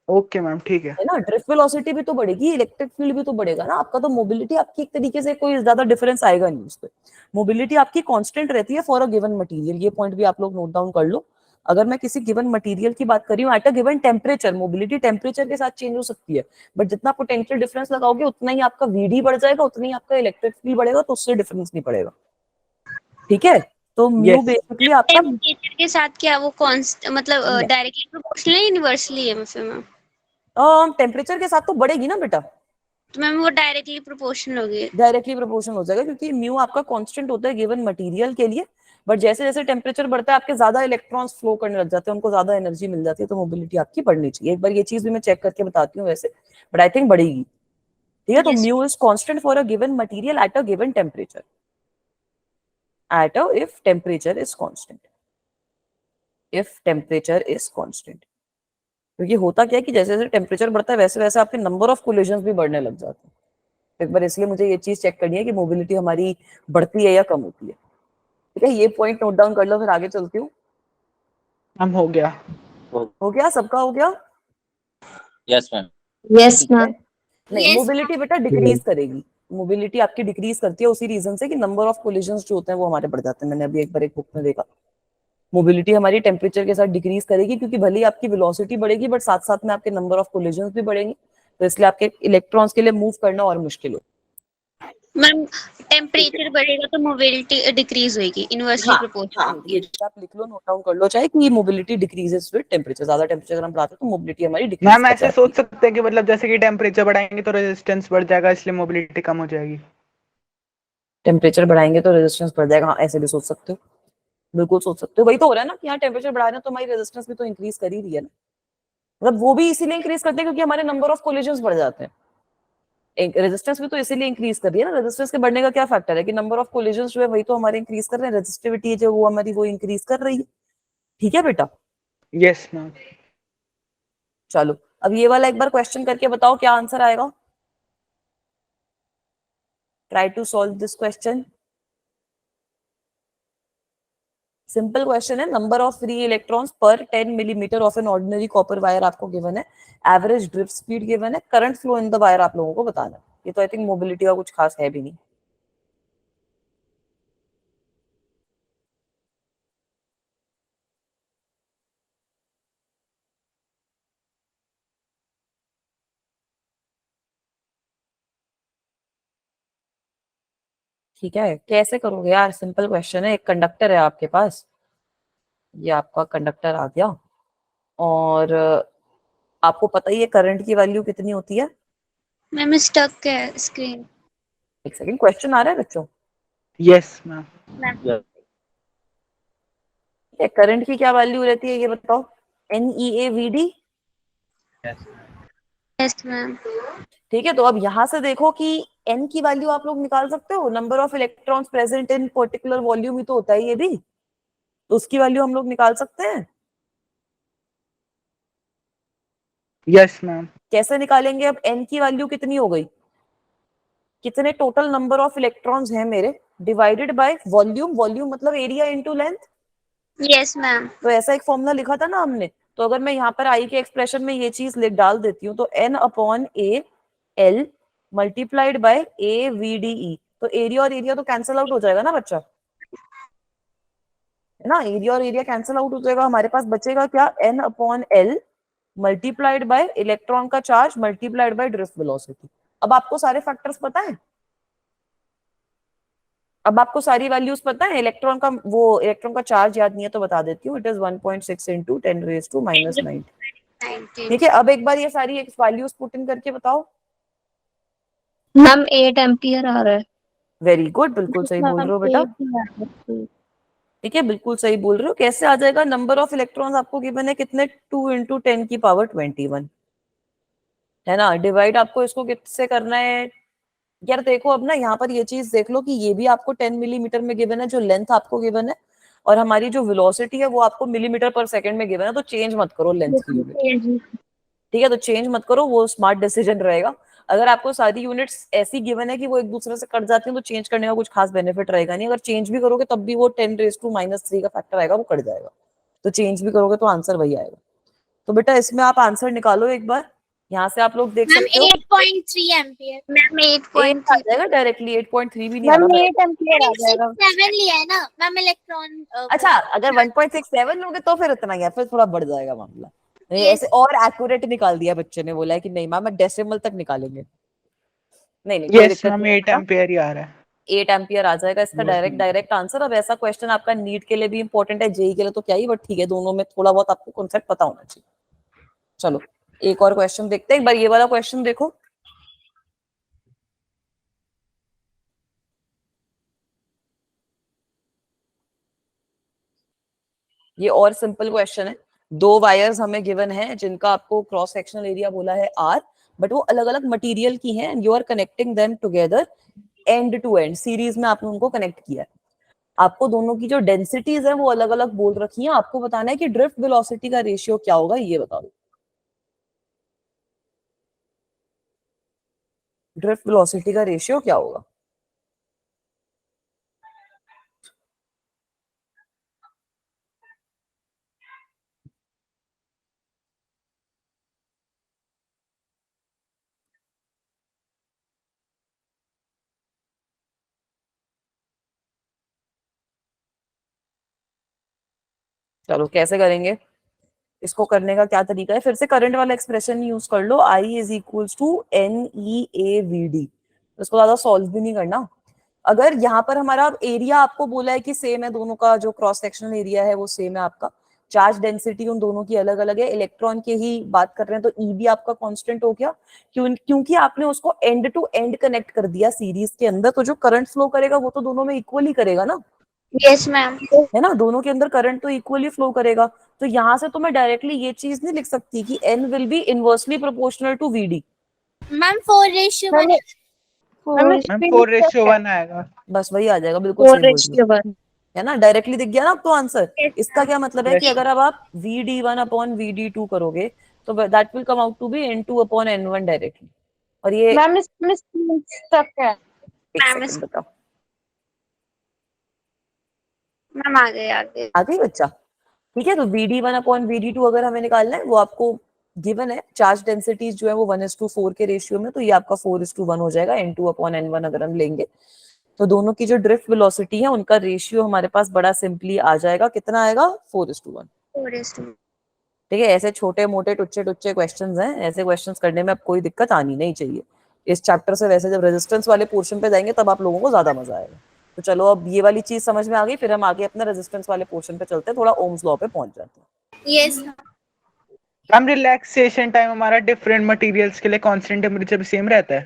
ओके मैम, ठीक है। है ना, ड्रिफ्ट वेलोसिटी भी तो बढ़ेगी, इलेक्ट्रिक फील्ड भी तो बढ़ेगा ना आपका। तो मोबिलिटी आपकी एक तरीके से कोई ज्यादा डिफरेंस आएगा नहीं उस पर। मोबिलिटी आपकी कांस्टेंट रहती है फॉर अ गिवन मटेरियल। ये पॉइंट भी आप लोग नोट डाउन कर लो। अगर मैं किसी गिवन मटेरियल की बात कर रही हूँ at a given temperature, mobility temperature के साथ चेंज हो सकती है, बट जितना पोटेंशियल डिफरेंस लगाओगे उतना ही आपका VD बढ़ जाएगा, उतना ही आपका इलेक्ट्रिक फील्ड बढ़ेगा, तो उससे डिफरेंस नहीं पड़ेगा। ठीक है, तो म्यू Yes. बेसिकली आपका टेम्परेचर के साथ क्या वो मतलब डायरेक्टली प्रोपोर्शनल है, यूनिवर्सली है मैम? टेम्परेचर के साथ तो बढ़ेगी ना बेटा, तो मैम वो डायरेक्टली प्रोपोर्शनल होगी। डायरेक्टली प्रोपोर्शनल हो जाएगा, क्योंकि म्यू आपका कांस्टेंट होता है गिवन मटेरियल के लिए, बट जैसे जैसे टेम्परेचर बढ़ता है आपके ज्यादा इलेक्ट्रॉन्स फ्लो करने लग जाते हैं, उनको ज्यादा एनर्जी मिल जाती है, तो मोबिलिटी आपकी बढ़नी चाहिए। एक बार ये चीज भी मैं चेक करके बताती हूँ वैसे, बट आई थिंक बढ़ेगी। ठीक है, तो Yes. Mu is constant for a given material at a given temperature, at a if temperature is constant, if temperature is constant. क्योंकि होता क्या है कि जैसे जैसे टेम्परेचर बढ़ता है वैसे वैसे आपके नंबर ऑफ कोलिजन्स भी बढ़ने लग जाते हैं। एक बार इसलिए मुझे ये चीज चेक करनी है कि मोबिलिटी हमारी बढ़ती है या कम होती है। ठीक है, ये पॉइंट नोट डाउन कर लो, फिर आगे चलती हूँ। मैम हो गया। हो गया, सबका हो गया? Yes ma'am. Yes, ठीक है। ma'am. नहीं, Yes, मोबिलिटी बेटा डिक्रीज करेगी। मोबिलिटी आपकी डिक्रीज करती है उसी रीजन से कि नंबर ऑफ कोलिजन्स जो होते हैं वो हमारे बढ़ जाते हैं। मैंने अभी एक बार एक बुक में देखा, मोबिलिटी हमारी टेम्परेचर के साथ डिक्रीज करेगी, क्योंकि भले ही आपकी वेलोसिटी बढ़ेगी बट साथ साथ में आपके नंबर ऑफ कोलिजन्स भी बढ़ेंगे, तो इसलिए आपके इलेक्ट्रॉन्स के लिए मूव करना और मुश्किल हो। मैम टेम्परेचर बढ़ेगा तो मोबिलिटी डिक्रीज होगी, इनवर्सली प्रोपोर्शनल होगी। ये चीज आप लिख लो, नोट डाउन कर लो चाहे, कि मोबिलिटी डिक्रीजेस विद टेम्परेचर। ज्यादा टेम्परेचर अगर हम बढ़ाते हैं तो मोबिलिटी हमारी डिक्रीज मैम कर ऐसे जाती है। सोच सकते हैं कि मतलब जैसे कि टेम्परेचर बढ़ाएंगे तो रेजिस्टेंस बढ़ जाएगा, इसलिए मोबिलिटी कम हो जाएगी। टेम्परेचर बढ़ाएंगे तो रेजिस्टेंस बढ़ जाएगा, हाँ ऐसे भी सोच सकते हो, बिल्कुल सोच सकते हो। वही तो हो रहा है ना कि यहाँ टेम्परेचर बढ़ा रहे हैं तो हमारी रेजिस्टेंस भी तो इंक्रीज कर ही रही है ना। मतलब वो भी इसीलिए इंक्रीज करते हैं क्योंकि हमारे नंबर ऑफ कोलिजन्स बढ़ जाते हैं। एक रेजिस्टेंस भी तो इसीलिए इंक्रीज कर रही है ना। रेजिस्टेंस के बढ़ने का क्या फैक्टर है कि नंबर ऑफ कोलिजन्स जो है वही तो हमारे इंक्रीज कर रहे हैं, रेजिस्टिविटी जो वो हमारी वो इंक्रीज कर रही है। ठीक है बेटा, यस मैम। चलो अब ये वाला एक बार क्वेश्चन करके बताओ क्या आंसर आएगा। Try to solve this question. Simple question है, नंबर ऑफ फ्री इलेक्ट्रॉन्स पर 10 millimetre of an ordinary copper wire आपको गिवन है, एवरेज ड्रिफ्ट स्पीड गिवन है, current flow in the wire आप लोगों को बताना है। ये तो आई थिंक मोबिलिटी का कुछ खास है भी नहीं। ठीक है, कैसे करोगे यार, सिंपल क्वेश्चन है। एक कंडक्टर है आपके पास, ये आपका कंडक्टर आ गया, और आपको पता ही है करंट की वैल्यू कितनी होती है। मैम स्टक है स्क्रीन। एक सेकंड, क्वेश्चन आ रहा है बच्चों? Yes ma'am. करंट की क्या वैल्यू रहती है ये बताओ। NEAVD। Yes ma'am. ठीक है, तो अब यहां से देखो कि n की वैल्यू आप लोग निकाल सकते हो, number of electrons present in particular volume ही तो होता है ये भी, तो उसकी वैल्यू हम लोग निकाल सकते हैं। Yes ma'am. कैसे निकालेंगे? अब n की वैल्यू कितनी हो गई, कितने टोटल नंबर ऑफ इलेक्ट्रॉन्स हैं मेरे, डिवाइडेड बाय वॉल्यूम, वॉल्यूम मतलब area into length. Yes ma'am. तो ऐसा एक फॉर्मूला लिखा था ना हमने, तो अगर मैं यहाँ पर आई के एक्सप्रेशन में ये चीज डाल देती हूँ, तो n upon A L multiplied bye AVDE, तो एरिया और एरिया तो कैंसिल आउट हो जाएगा ना बच्चा, है ना। एरिया और एरिया कैंसिल आउट हो जाएगा, हमारे पास बचेगा क्या, n upon L multiplied by electron का charge multiplied by drift velocity. अब आपको सारे फैक्टर्स पता है, अब आपको सारी वैल्यूज पता है। इलेक्ट्रॉन का वो इलेक्ट्रॉन का चार्ज याद नहीं है तो बता देती हूँ, इट इज 1.6 इंटू 10⁻⁻⁹। ठीक है, अब एक बार ये सारी वैल्यूज पुट इन करके बताओ। मैम 8 एम्पियर आ रहा है। वेरी गुड, बिल्कुल सही बोल रहे हो बेटा। ठीक है, बिल्कुल सही बोल रहे हो। कैसे आ जाएगा, नंबर ऑफ इलेक्ट्रॉन्स आपको गिवन है कितने, 2 इंटू 10⁻21, है ना। डिवाइड आपको इसको किससे करना है यार, देखो अब ना यहाँ पर ये चीज देख लो कि ये भी आपको 10 मिलीमीटर में गिवन है जो लेंथ आपको गिवन है, और हमारी जो वेलोसिटी है वो आपको मिलीमीटर पर सेकंड में गिवन है, तो चेंज मत करो लेंथ की यूनिट। ठीक है, तो चेंज मत करो, वो स्मार्ट डिसीजन रहेगा। अगर आपको सारी यूनिट्स ऐसी गिवन है कि वो एक दूसरे से कट जाती हैं तो चेंज करने का कुछ खास बेनिफिट रहेगा नहीं। अगर चेंज भी करोगे तब भी वो 10⁻³ का फैक्टर आएगा, वो कट जाएगा। तो चेंज भी करोगे तो आंसर वही आएगा। तो बेटा इसमें आप आंसर निकालो एक बार, यहाँ से आप लोग देख मैम सकते हो 8.3 एम्पियर। मैम 8 आ 8.3 जाएगा डायरेक्टली, 8.3 भी नहीं आ मैम रहा। 8 एम्पियर आ जाएगा। 7 लिया है ना मैम इलेक्ट्रॉन। अच्छा, अगर 1.67 लोगे तो फिर इतना ही है, फिर थोड़ा बढ़ जाएगा मामला। नहीं, Yes. ऐसे और एक्यूरेट निकाल दिया बच्चे ने, बोला है कि नहीं मैम मैं डेसिमल तक निकालेंगे। नहीं नहीं, कोई यस दिक्कत मैम, नहीं 8 एम्पियर ही आ रहा है। 8 एम्पियर आ जाएगा इसका डायरेक्ट आंसर। अब ऐसा क्वेश्चन आपका नीट के लिए भी इंपॉर्टेंट है, जेई के लिए तो क्या ही, बट ठीक है, दोनों में थोड़ा बहुत आपको कॉन्सेप्ट पता होना चाहिए। चलो एक और क्वेश्चन देखते हैं, एक बार ये वाला क्वेश्चन देखो। ये और सिंपल क्वेश्चन है। दो वायर्स हमें गिवन है जिनका आपको क्रॉस सेक्शनल एरिया बोला है आर, बट वो अलग अलग मटेरियल की हैं and you are connecting them together end to end, series में आपने उनको कनेक्ट किया है। आपको दोनों की जो डेंसिटीज है वो अलग अलग बोल रखी है, आपको बताना है कि ड्रिफ्ट वेलोसिटी का रेशियो क्या होगा, ये बताओ। ड्रिफ्ट वेलोसिटी का रेशियो क्या होगा? चलो कैसे करेंगे इसको, करने का क्या तरीका है? फिर से करंट वाला एक्सप्रेशन यूज कर लो, I is equals to NEAVD। इसको ज्यादा सॉल्व भी नहीं करना। अगर यहाँ पर हमारा एरिया आपको बोला है कि सेम है, दोनों का जो क्रॉस सेक्शनल एरिया है वो सेम है, आपका चार्ज डेंसिटी उन दोनों की अलग अलग है, इलेक्ट्रॉन की ही बात कर रहे हैं, तो ईबी आपका कांस्टेंट हो गया। क्योंकि आपने उसको एंड टू एंड कनेक्ट कर दिया सीरीज के अंदर, तो जो करंट फ्लो करेगा वो तो दोनों में इक्वली करेगा ना, यस मैम। है ना, दोनों के अंदर करंट तो इक्वली फ्लो करेगा। तो यहाँ से तो मैं डायरेक्टली ये चीज नहीं लिख सकती कि N will be inversely proportional to VD। Ma'am 4:1। Ma'am 4:1 आएगा। बस वही आ जाएगा, बिल्कुल सही बोल रही हो, है ना, डायरेक्टली दिख गया ना अब तो आंसर। इसका क्या मतलब है कि Yes. अगर अब आप VD1/VD2 करोगे तो that will come out to be N2/N1 directly. और ये मैम इसमें स्टक है। एक सेकंड बताओ, मैम आ गए। आ गई बच्चा? ठीक है, तो VD1/VD2 अगर हमें निकालना है, वो आपको गिवन है, चार्ज डेंसिटीज जो है वो 1:4 के रेशियो में, तो ये आपका 4:1 हो जाएगा N2/N1 अगर हम लेंगे। तो दोनों की जो ड्रिफ्ट वेलोसिटी है उनका रेशियो हमारे पास बड़ा सिंपली आ जाएगा, कितना आएगा? 4:1। 4:2। ठीक है, ऐसे छोटे मोटे टुच्चे टुच्चे क्वेश्चंस हैं, ऐसे क्वेश्चंस करने में अब कोई दिक्कत आनी नहीं चाहिए इस चैप्टर से। वैसे जब रेजिस्टेंस वाले पोर्शन पे जाएंगे तब आप लोगों को ज्यादा मजा आएगा। तो चलो अब ये वाली चीज समझ में आ गई, फिर हम आगे अपने रेजिस्टेंस वाले पोर्शन पे चलते हैं, थोड़ा ओम्स लॉ पे पहुंच जाते हैं। यस मैम रिलैक्सेशन टाइम हमारा डिफरेंट मटेरियल्स के लिए कांस्टेंट टेम्परेचर सेम रहता है?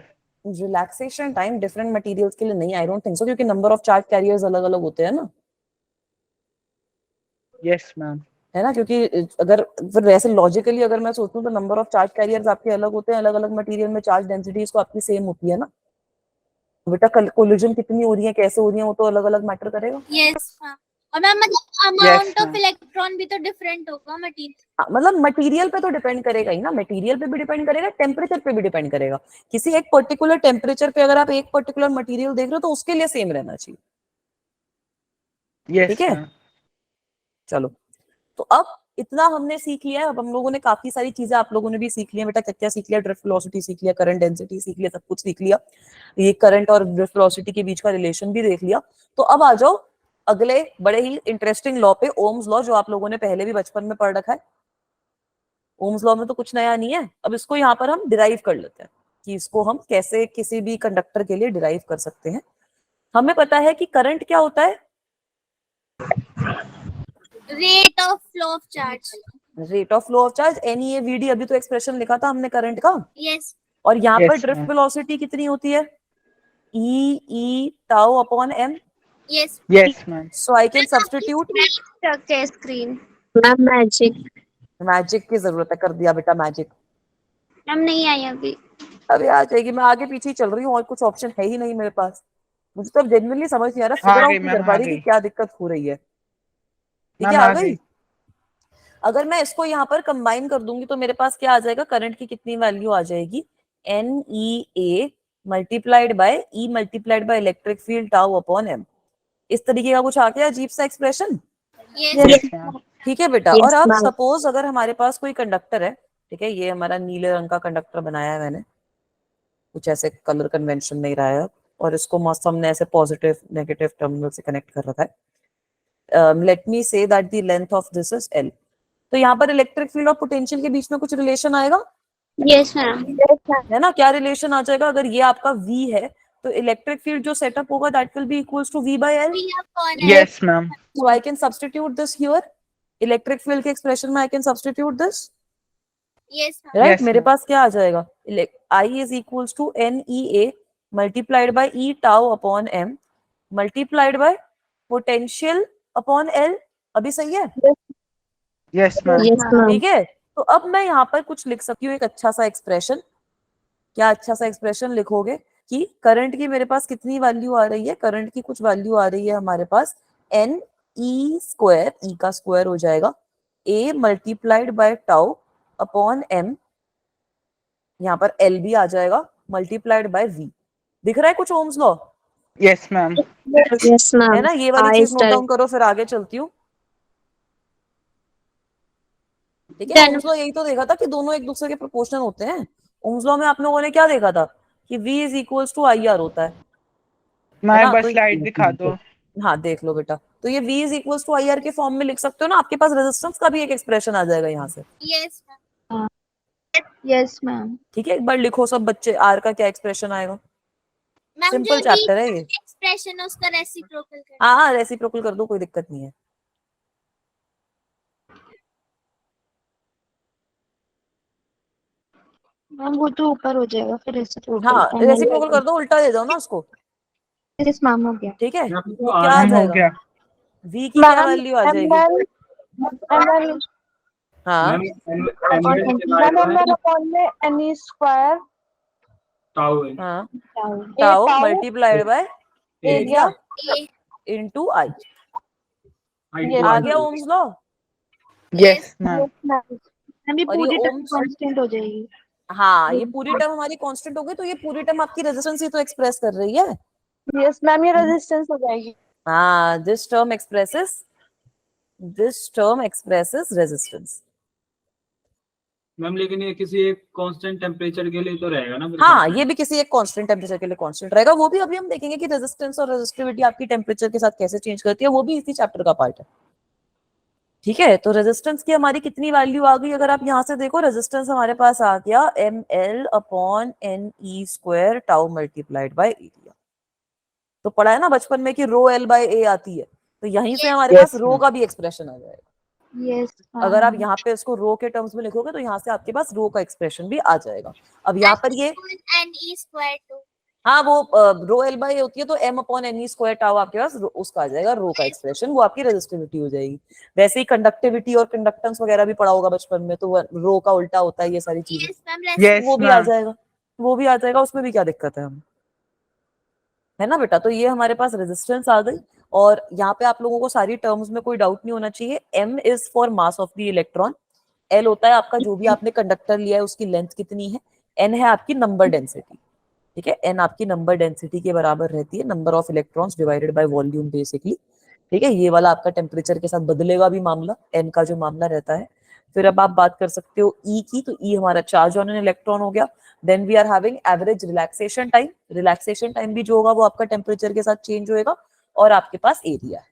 रिलैक्सेशन टाइम डिफरेंट मटेरियल्स के लिए नहीं, आई डोंट थिंक सो, क्योंकि नंबर ऑफ चार्ज कैरियर्स अलग अलग होते हैं ना। Yes ma'am. है ना, क्योंकि अगर फिर वैसे लॉजिकली अगर मैं सोचूं तो नंबर ऑफ चार्ज कैरियर्स आपके अलग होते हैं, अलग अलग मटेरियल में चार्ज डेंसिटीज तो आपकी सेम होती है ना। बेटा कोलिजन कितनी हो रही है, कैसे हो रही है, वो तो अलग अलग मैटर करेगा। Yes ma'am. और मैम मतलब अमाउंट ऑफ इलेक्ट्रॉन भी तो डिफरेंट होगा मटेरियल। मतलब मटेरियल पे तो डिपेंड करेगा ही ना, मटेरियल पे भी डिपेंड करेगा, टेम्परेचर पे भी डिपेंड करेगा। किसी एक पर्टिकुलर टेम्परेचर पे अगर आप एक पर्टिकुलर मटेरियल देख रहे हो तो उसके लिए सेम रहना चाहिए। यस ठीक है, मैम। चलो तो अब इतना हमने सीख लिया है। अब हम लोगों ने काफी सारी चीजें, आप लोगों ने भी सीख लिया बेटा, क्या क्या सीख लिया? ड्रिफ्ट वेलोसिटी सीख लिया, करंट डेंसिटी सीख लिया, सब कुछ सीख लिया, ये करंट और ड्रिफ्ट वेलोसिटी के बीच का रिलेशन भी देख लिया। तो अब आ जाओ अगले बड़े ही इंटरेस्टिंग लॉ पे, ओम्स लॉ, जो आप लोगों ने पहले भी बचपन में पढ़ रखा है। ओम्स लॉ में तो कुछ नया नहीं है। अब इसको यहाँ पर हम डिराइव कर लेते हैं कि इसको हम कैसे किसी भी कंडक्टर के लिए डिराइव कर सकते हैं। हमें पता है कि करंट क्या होता है? Rate of flow of charge. Rate of flow of charge, NEAVD। अभी तो एक्सप्रेशन लिखा था हमने करंट का। यस और यहाँ पर Yes, ड्रिफ्ट ma'am. वेलोसिटी कितनी होती है? E tau/m। Yes Yes ma'am. So I can substitute. Stuck है स्क्रीन। Ma'am magic. मैजिक की जरूरत है, कर दिया बेटा मैजिक। मैम नहीं आई अभी। अभी आ जाएगी, मैं आगे पीछे ही चल रही हूँ और कुछ ऑप्शन है ही नहीं मेरे पास। मुझे तो अब जेन्युइनली समझ नहीं आ रहा, आ फिगर गई आउट नहीं मैम, कर पा आ रही कि गई क्या दिक्कत हो रही है। ठीक मैम, है, आ आ गई। गई। अगर मैं इसको यहाँ पर कंबाइन कर दूंगी तो मेरे पास क्या आ जाएगा, करंट की कितनी वैल्यू आ जाएगी, NEA multiplied by E multiplied by electric field tau upon M। इस तरीके का कुछ आ गया अजीब सा एक्सप्रेशन। Yes ma'am. ठीक है बेटा। Yes, और अब ma'am. सपोज अगर हमारे पास कोई कंडक्टर है, ठीक है, ये हमारा नीले रंग का कंडक्टर बनाया है मैंने, कुछ ऐसे कलर कन्वेंशन नहीं रहा है, और इसको मस्त हमने ऐसे पॉजिटिव नेगेटिव टर्मिनल से कनेक्ट कर रखा है। Late me say that the length of this is L। तो यहाँ पर इलेक्ट्रिक फील्ड और पोटेंशियल के बीच में कुछ रिलेशन आएगा, Yes, ma'am. है ना? क्या रिलेशन आ जाएगा? अगर ये आपका V है तो इलेक्ट्रिक फील्ड जो सेटअप होगा that will be equals to V by L। Yes ma'am. So I can substitute this here. Electric field के एक्सप्रेशन में I can substitute this, Yes, ma'am. right? Yes, मेरे ma'am. पास क्या आ जाएगा, I is equals to NEA multiplied by E tau upon M multiplied by potential upon L। अभी सही है? Yes ma'am. Yes, ma'am. ठीक है। तो अब मैं यहाँ पर कुछ लिख सकती हूँ, एक अच्छा सा एक्सप्रेशन। क्या अच्छा सा एक्सप्रेशन लिखोगे कि करंट की मेरे पास कितनी वैल्यू आ रही है, करंट की कुछ वैल्यू आ रही है हमारे पास NE स्क्वायर, E का स्क्वायर हो जाएगा A multiplied by tau upon M, यहाँ पर L भी आ जाएगा, मल्टीप्लाइड बाय V। दिख रहा है कुछ Ohm's law? Yes ma'am. Yes, ma'am. है ना? ये वाली I चीज नोट start. डाउन करो, फिर आगे चलती हूँ। ठीक है। Done. ओम्स लॉ यही तो देखा था कि दोनों एक दूसरे के प्रोपोर्शनल होते हैं। ओम्स लॉ में आप लोगों ने क्या देखा था कि V is equals to IR होता है मैं ना? बस तो स्लाइड दिखा दो। हाँ देख लो बेटा, तो ये V is equals to IR के फॉर्म में लिख सकते हो ना। आपके पास रेजिस्टेंस का भी एक एक्सप्रेशन आ जाएगा यहाँ से। Yes, ma'am. Yes, ma'am. ठीक है, एक बार लिखो सब बच्चे, R का क्या एक्सप्रेशन आएगा। Ma'am, सिंपल जो चैप्टर है ये। एक्सप्रेशन है उसका रेसिप्रोकल कर हाँ हाँ, रेसिप्रोकल कर दो, कोई दिक्कत नहीं है। मैम वो तो ऊपर हो जाएगा फिर रेसिप्रोकल। हाँ रेसिप्रोकल कर दो, उल्टा दे दो ना उसको। Yes, ma'am, हो गया। ठीक है, मैम, तो क्या आ मैम हो जाएगा, गया। V की क्या वैल्यू आ जाएगी। हाँ NE स्क्वायर टाउ है। हाँ, tau tau multiplied by area A. Into I। Yes. आ गया Ohm's law. Yes ma'am. Ma'am ये और ये पूरी टर्म ओम्स, कांस्टेंट हो जाएगी। हाँ ये पूरी टर्म हमारी कांस्टेंट हो गई, तो ये पूरी टर्म आपकी रेजिस्टेंस ही तो एक्सप्रेस कर रही है। यस मैम, ये रेजिस्टेंस हो जाएगी। हाँ, this term expresses resistance. Ma'am लेकिन ये किसी एक कांस्टेंट टेम्परेचर के लिए तो रहेगा ना? हाँ ये भी किसी एक कांस्टेंट टेम्परेचर के लिए कांस्टेंट रहेगा। वो भी अभी हम देखेंगे कि रेजिस्टेंस और रेजिस्टिविटी आपकी टेम्परेचर के साथ कैसे चेंज करती है, वो भी इसी चैप्टर का पार्ट है। ठीक है, तो रेजिस्टेंस की हमारी कितनी वैल्यू आ गई, अगर आप यहाँ से देखो, रेजिस्टेंस हमारे पास आ गया ML upon NE square tau multiplied by area. तो पढ़ा है ना बचपन में कि रो L बाय A आती है, तो यहीं से हमारे पास रो का भी एक्सप्रेशन आ जाएगा। यस अगर आप यहाँ पे इसको रो के टर्म्स में लिखोगे तो यहाँ से आपके पास रो का एक्सप्रेशन भी आ जाएगा। अब यहाँ पर ये NE square too. हाँ, वो रो L बाय होती है तो M upon NE square tau आपके पास उसका आ जाएगा रो का एक्सप्रेशन, वो आपकी रेजिस्टिविटी हो जाएगी। वैसे ही कंडक्टिविटी और कंडक्टेंस वगैरह भी पढ़ा होगा बचपन में, तो रो का उल्टा होता है ये सारी चीजें। Yes, ma'am. यस वो भी आ मैम। जाएगा, वो भी आ जाएगा, उसमें भी क्या दिक्कत है, हम है ना बेटा। तो ये हमारे पास रेजिस्टेंस आ गई। और यहाँ पे आप लोगों को सारी टर्म्स में कोई डाउट नहीं होना चाहिए। M is for mass of the electron, L होता है आपका जो भी आपने कंडक्टर लिया है उसकी लेंथ कितनी है, N है आपकी नंबर डेंसिटी। ठीक है, N आपकी नंबर डेंसिटी के बराबर रहती है, number of electrons divided by volume basically. ठीक है, ये वाला आपका टेम्परेचर के साथ बदलेगा भी मामला, N का जो मामला रहता है। फिर अब आप बात कर सकते हो E की, तो E हमारा चार्ज ऑन एन इलेक्ट्रॉन हो गया। Then we are having average relaxation time, relaxation time भी जो होगा वो आपका टेम्परेचर के साथ चेंज होएगा। और आपके पास एरिया है,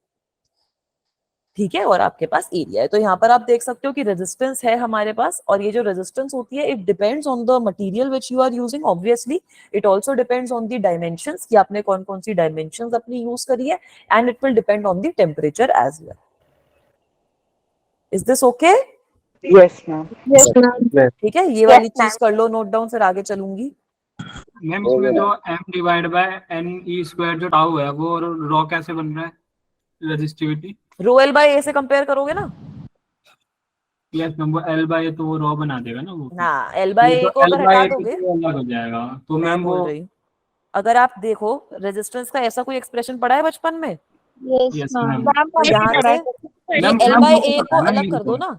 ठीक है, और आपके पास एरिया है। तो यहाँ पर आप देख सकते हो कि रेजिस्टेंस है हमारे पास, और ये जो रेजिस्टेंस होती है it depends on the material which you are using. Obviously it also depends on the dimensions कि आपने कौन कौन सी डायमेंशंस अपनी यूज करी है, and it will depend on the temperature as well. Is this okay? Yes ma'am. ठीक है, ये वाली चीज कर लो नोट डाउन, फिर आगे चलूंगी। मैम इसमें जो M divide by NE square जो टाउ है वो रॉ कैसे बन रहा है resistivity? Rho L by A से कंपेयर करोगे ना। यस मैम, वो L बाय तो वो रॉ बना देगा ना वो। हाँ, L बाय तो A को अगर L बाय हटा A दोगे, तो अलग हो जाएगा। तो मैं मैम बोल वो रही हूँ, अगर आप देखो रेजिस्टेंस का ऐसा कोई एक्सप्रेशन पढ़ा है बचपन में, यस यस मैम। मैम। तो यहाँ से ये मैम, L मैम, बाय वो A पता को है ना अलग मेरे कर दो को। ना,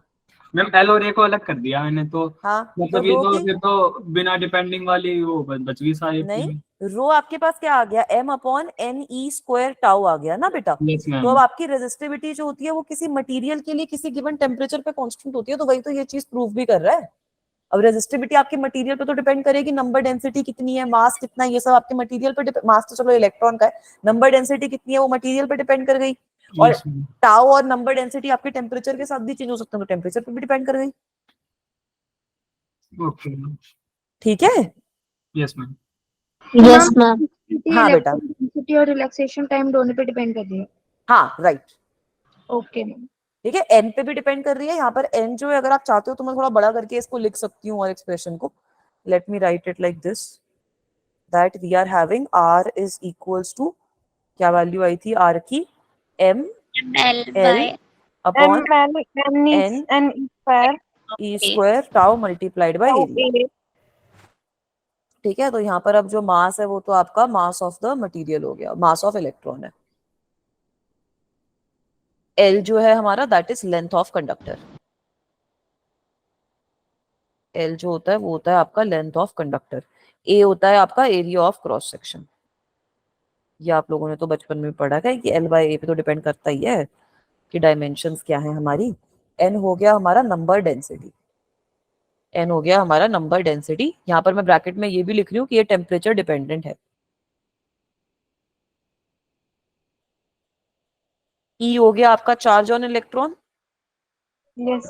मैम एल और ए को अलग कर दिया मैंने तो हाँ, मतलब तो ये रो तो की फिर तो बिना डिपेंडिंग वाली वो बच गई सारी। नहीं, रो आपके पास क्या आ गया, m upon N E square tau आ गया ना बेटा। यस तो मैम। अब आपकी रेजिस्टिविटी जो होती है वो किसी मटेरियल के लिए किसी गिवन टेम्परेचर पे कांस्टेंट होती है, तो वही तो ये चीज प्रूव भी कर रहा है। अब रेजिस्टिविटी आपके मटेरियल पे तो डिपेंड करेगी, नंबर डेंसिटी कितनी है, मास कितना है, ये सब आपके मटेरियल पे मास तो चलो इलेक्ट्रॉन का है, नंबर डेंसिटी कितनी है वो मटेरियल पे डिपेंड कर गई। और यस मैम। टाउ और नंबर डेंसिटी आपके टेम्परेचर के साथ भी चेंज हो सकते हैं, तो टेम्परेचर पे भी डिपेंड कर गई। Okay ma'am. ठीक है, यस मैम। Yes ma'am. हाँ बेटा, डेंसिटी और रिलैक्सेशन टाइम दोनों पे डिपेंड कर रही है। हाँ राइट। Okay ma'am. ठीक है, एन पे भी डिपेंड कर रही है। यहाँ पर एन जो है अगर आप चाहते हो तो मैं थोड़ा बड़ा करके इसको लिख सकती हूँ और एक्सप्रेशन को, let me write it like this, that we are having R is equals to, क्या वैल्यू आई थी आर की, M L L by upon N N square E square tau multiplied by area. A. ठीक है, तो यहाँ पर अब जो मास है वो तो आपका मास ऑफ द मटेरियल हो गया, मास ऑफ इलेक्ट्रॉन है। एल जो है हमारा that is length of conductor, L जो होता है वो होता है आपका लेंथ ऑफ कंडक्टर, ए होता है आपका एरिया ऑफ क्रॉस सेक्शन। ये आप लोगों ने तो बचपन में पढ़ा है कि एल बाय ए पे तो डिपेंड करता ही है कि डायमेंशंस क्या है हमारी। एन हो गया हमारा नंबर डेंसिटी, एन हो गया हमारा नंबर डेंसिटी। यहाँ पर मैं ब्रैकेट में ये भी लिख रही हूँ कि ये टेम्परेचर डिपेंडेंट है। ई हो गया आपका चार्ज ऑन इलेक्ट्रॉन, यस।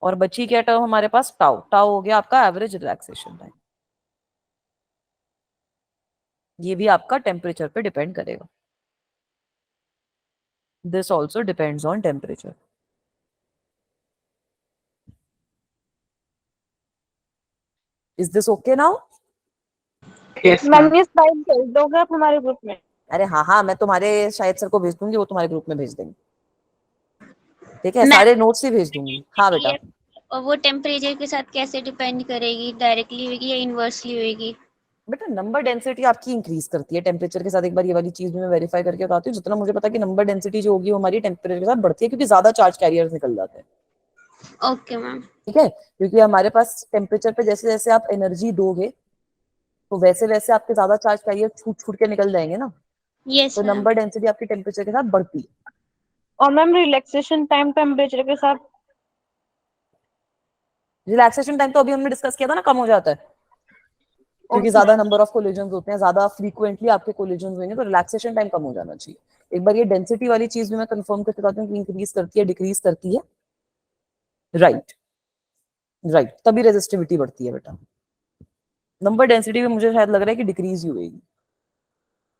और बची क्या टर्म हमारे पास, टाउ, टाउ हो गया आपका एवरेज रिलैक्सेशन टाइम। ये भी आपका टेम्परेचर पे डिपेंड करेगा, this also depends on temperature. Is this okay now? Yes ma'am ma'am. ये स्लाइड भेज दोगे आप हमारे ग्रुप में? अरे हाँ हाँ, मैं तुम्हारे शायद सर को भेज दूंगी, वो तुम्हारे ग्रुप में भेज देंगे। ठीक है, मैम सारे नोट्स ही भेज दूंगी। हाँ बेटा, और वो टेम्परेचर के साथ कैसे डिपेंड करेगी, डायरेक्टली होगी या इनवर्सली होगी? बेटा नंबर डेंसिटी आपकी इंक्रीज करती है टेम्परेचर के साथ। एक बार ये वाली चीज भी मैं वेरीफाई करके बताती हूँ। जितना मुझे पता है कि नंबर डेंसिटी जो होगी वो हमारी टेम्परेचर के साथ बढ़ती है, क्योंकि ज्यादा चार्ज कैरियर्स निकल जाते हैं। Okay ma'am. ठीक है, क्योंकि हमारे पास टेम्परेचर पे जैसे जैसे आप एनर्जी दोगे तो वैसे वैसे आपके ज्यादा चार्ज कैरियर छूट छूट के निकल जाएंगे ना, यस तो मैम। नंबर डेंसिटी आपकी टेम्परेचर के साथ बढ़ती है। और मैम रिलैक्सेशन टाइम टेम्परेचर के साथ? रिलैक्सेशन टाइम तो अभी हमने डिस्कस किया था ना, कम हो जाता है, क्योंकि ओके ज्यादा मैम। नंबर ऑफ कोलिजन्स होते हैं, ज्यादा फ्रीक्वेंटली आपके कोलिजन्स होंगे, तो रिलैक्सेशन टाइम कम हो जाना चाहिए। एक बार ये डेंसिटी वाली चीज भी मैं कंफर्म करके बताती हूँ कि इंक्रीज करती है डिक्रीज करती है। राइट राइट, तभी रेजिस्टिविटी बढ़ती है बेटा। नंबर डेंसिटी में मुझे शायद लग रहा है कि डिक्रीज ही होगी।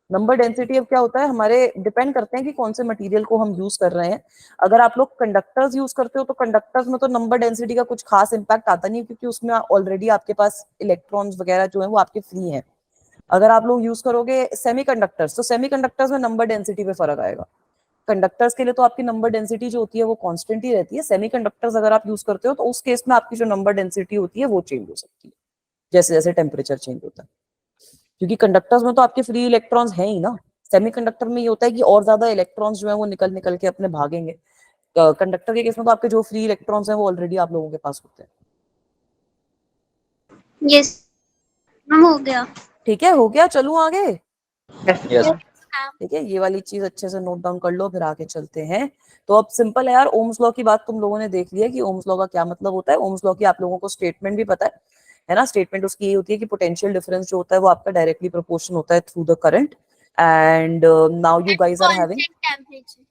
नंबर डेंसिटी अब क्या होता है, हमारे डिपेंड करते हैं कि कौन से मटेरियल को हम यूज कर रहे हैं। अगर आप लोग कंडक्टर्स यूज करते हो तो कंडक्टर्स में तो नंबर डेंसिटी का कुछ खास इंपैक्ट आता नहीं है, क्योंकि उसमें ऑलरेडी आपके पास इलेक्ट्रॉन्स वगैरह जो है वो आपके फ्री हैं। अगर आप लोग यूज करोगे सेमीकंडक्टर्स, तो सेमीकंडक्टर्स में नंबर डेंसिटी पे फर्क आएगा। कंडक्टर्स के लिए तो आपकी नंबर डेंसिटी जो होती है वो कांस्टेंट ही रहती है। सेमीकंडक्टर्स अगर आप यूज करते हो तो उस केस में आपकी जो नंबर डेंसिटी होती है वो चेंज हो सकती है जैसे जैसे टेम्परेचर चेंज होता है, क्योंकि कंडक्टर्स में तो आपके फ्री इलेक्ट्रॉन्स हैं ही ना। सेमीकंडक्टर में ये होता है कि और ज्यादा इलेक्ट्रॉन्स जो है वो निकल निकल के अपने भागेंगे। कंडक्टर के केस में तो आपके जो फ्री इलेक्ट्रॉन्स हैं वो ऑलरेडी आप लोगों के पास होते हैं। यस मैम, हो गया। ठीक है, हो गया, चलूं आगे? Yes. ठीक है, ये वाली चीज अच्छे से नोट डाउन कर लो, फिर आगे चलते हैं। तो अब सिंपल है यार, ओम्स लॉ की बात तुम लोगों ने देख लिया कि ओम्स लॉ का क्या मतलब होता है। ओम्स लॉ की आप लोगों को स्टेटमेंट भी पता है ना। स्टेटमेंट उसकी ये होती है कि पोटेंशियल डिफरेंस जो होता है वो आपका डायरेक्टली प्रोपोर्शन होता है through the current. And now you guys are having, temperature.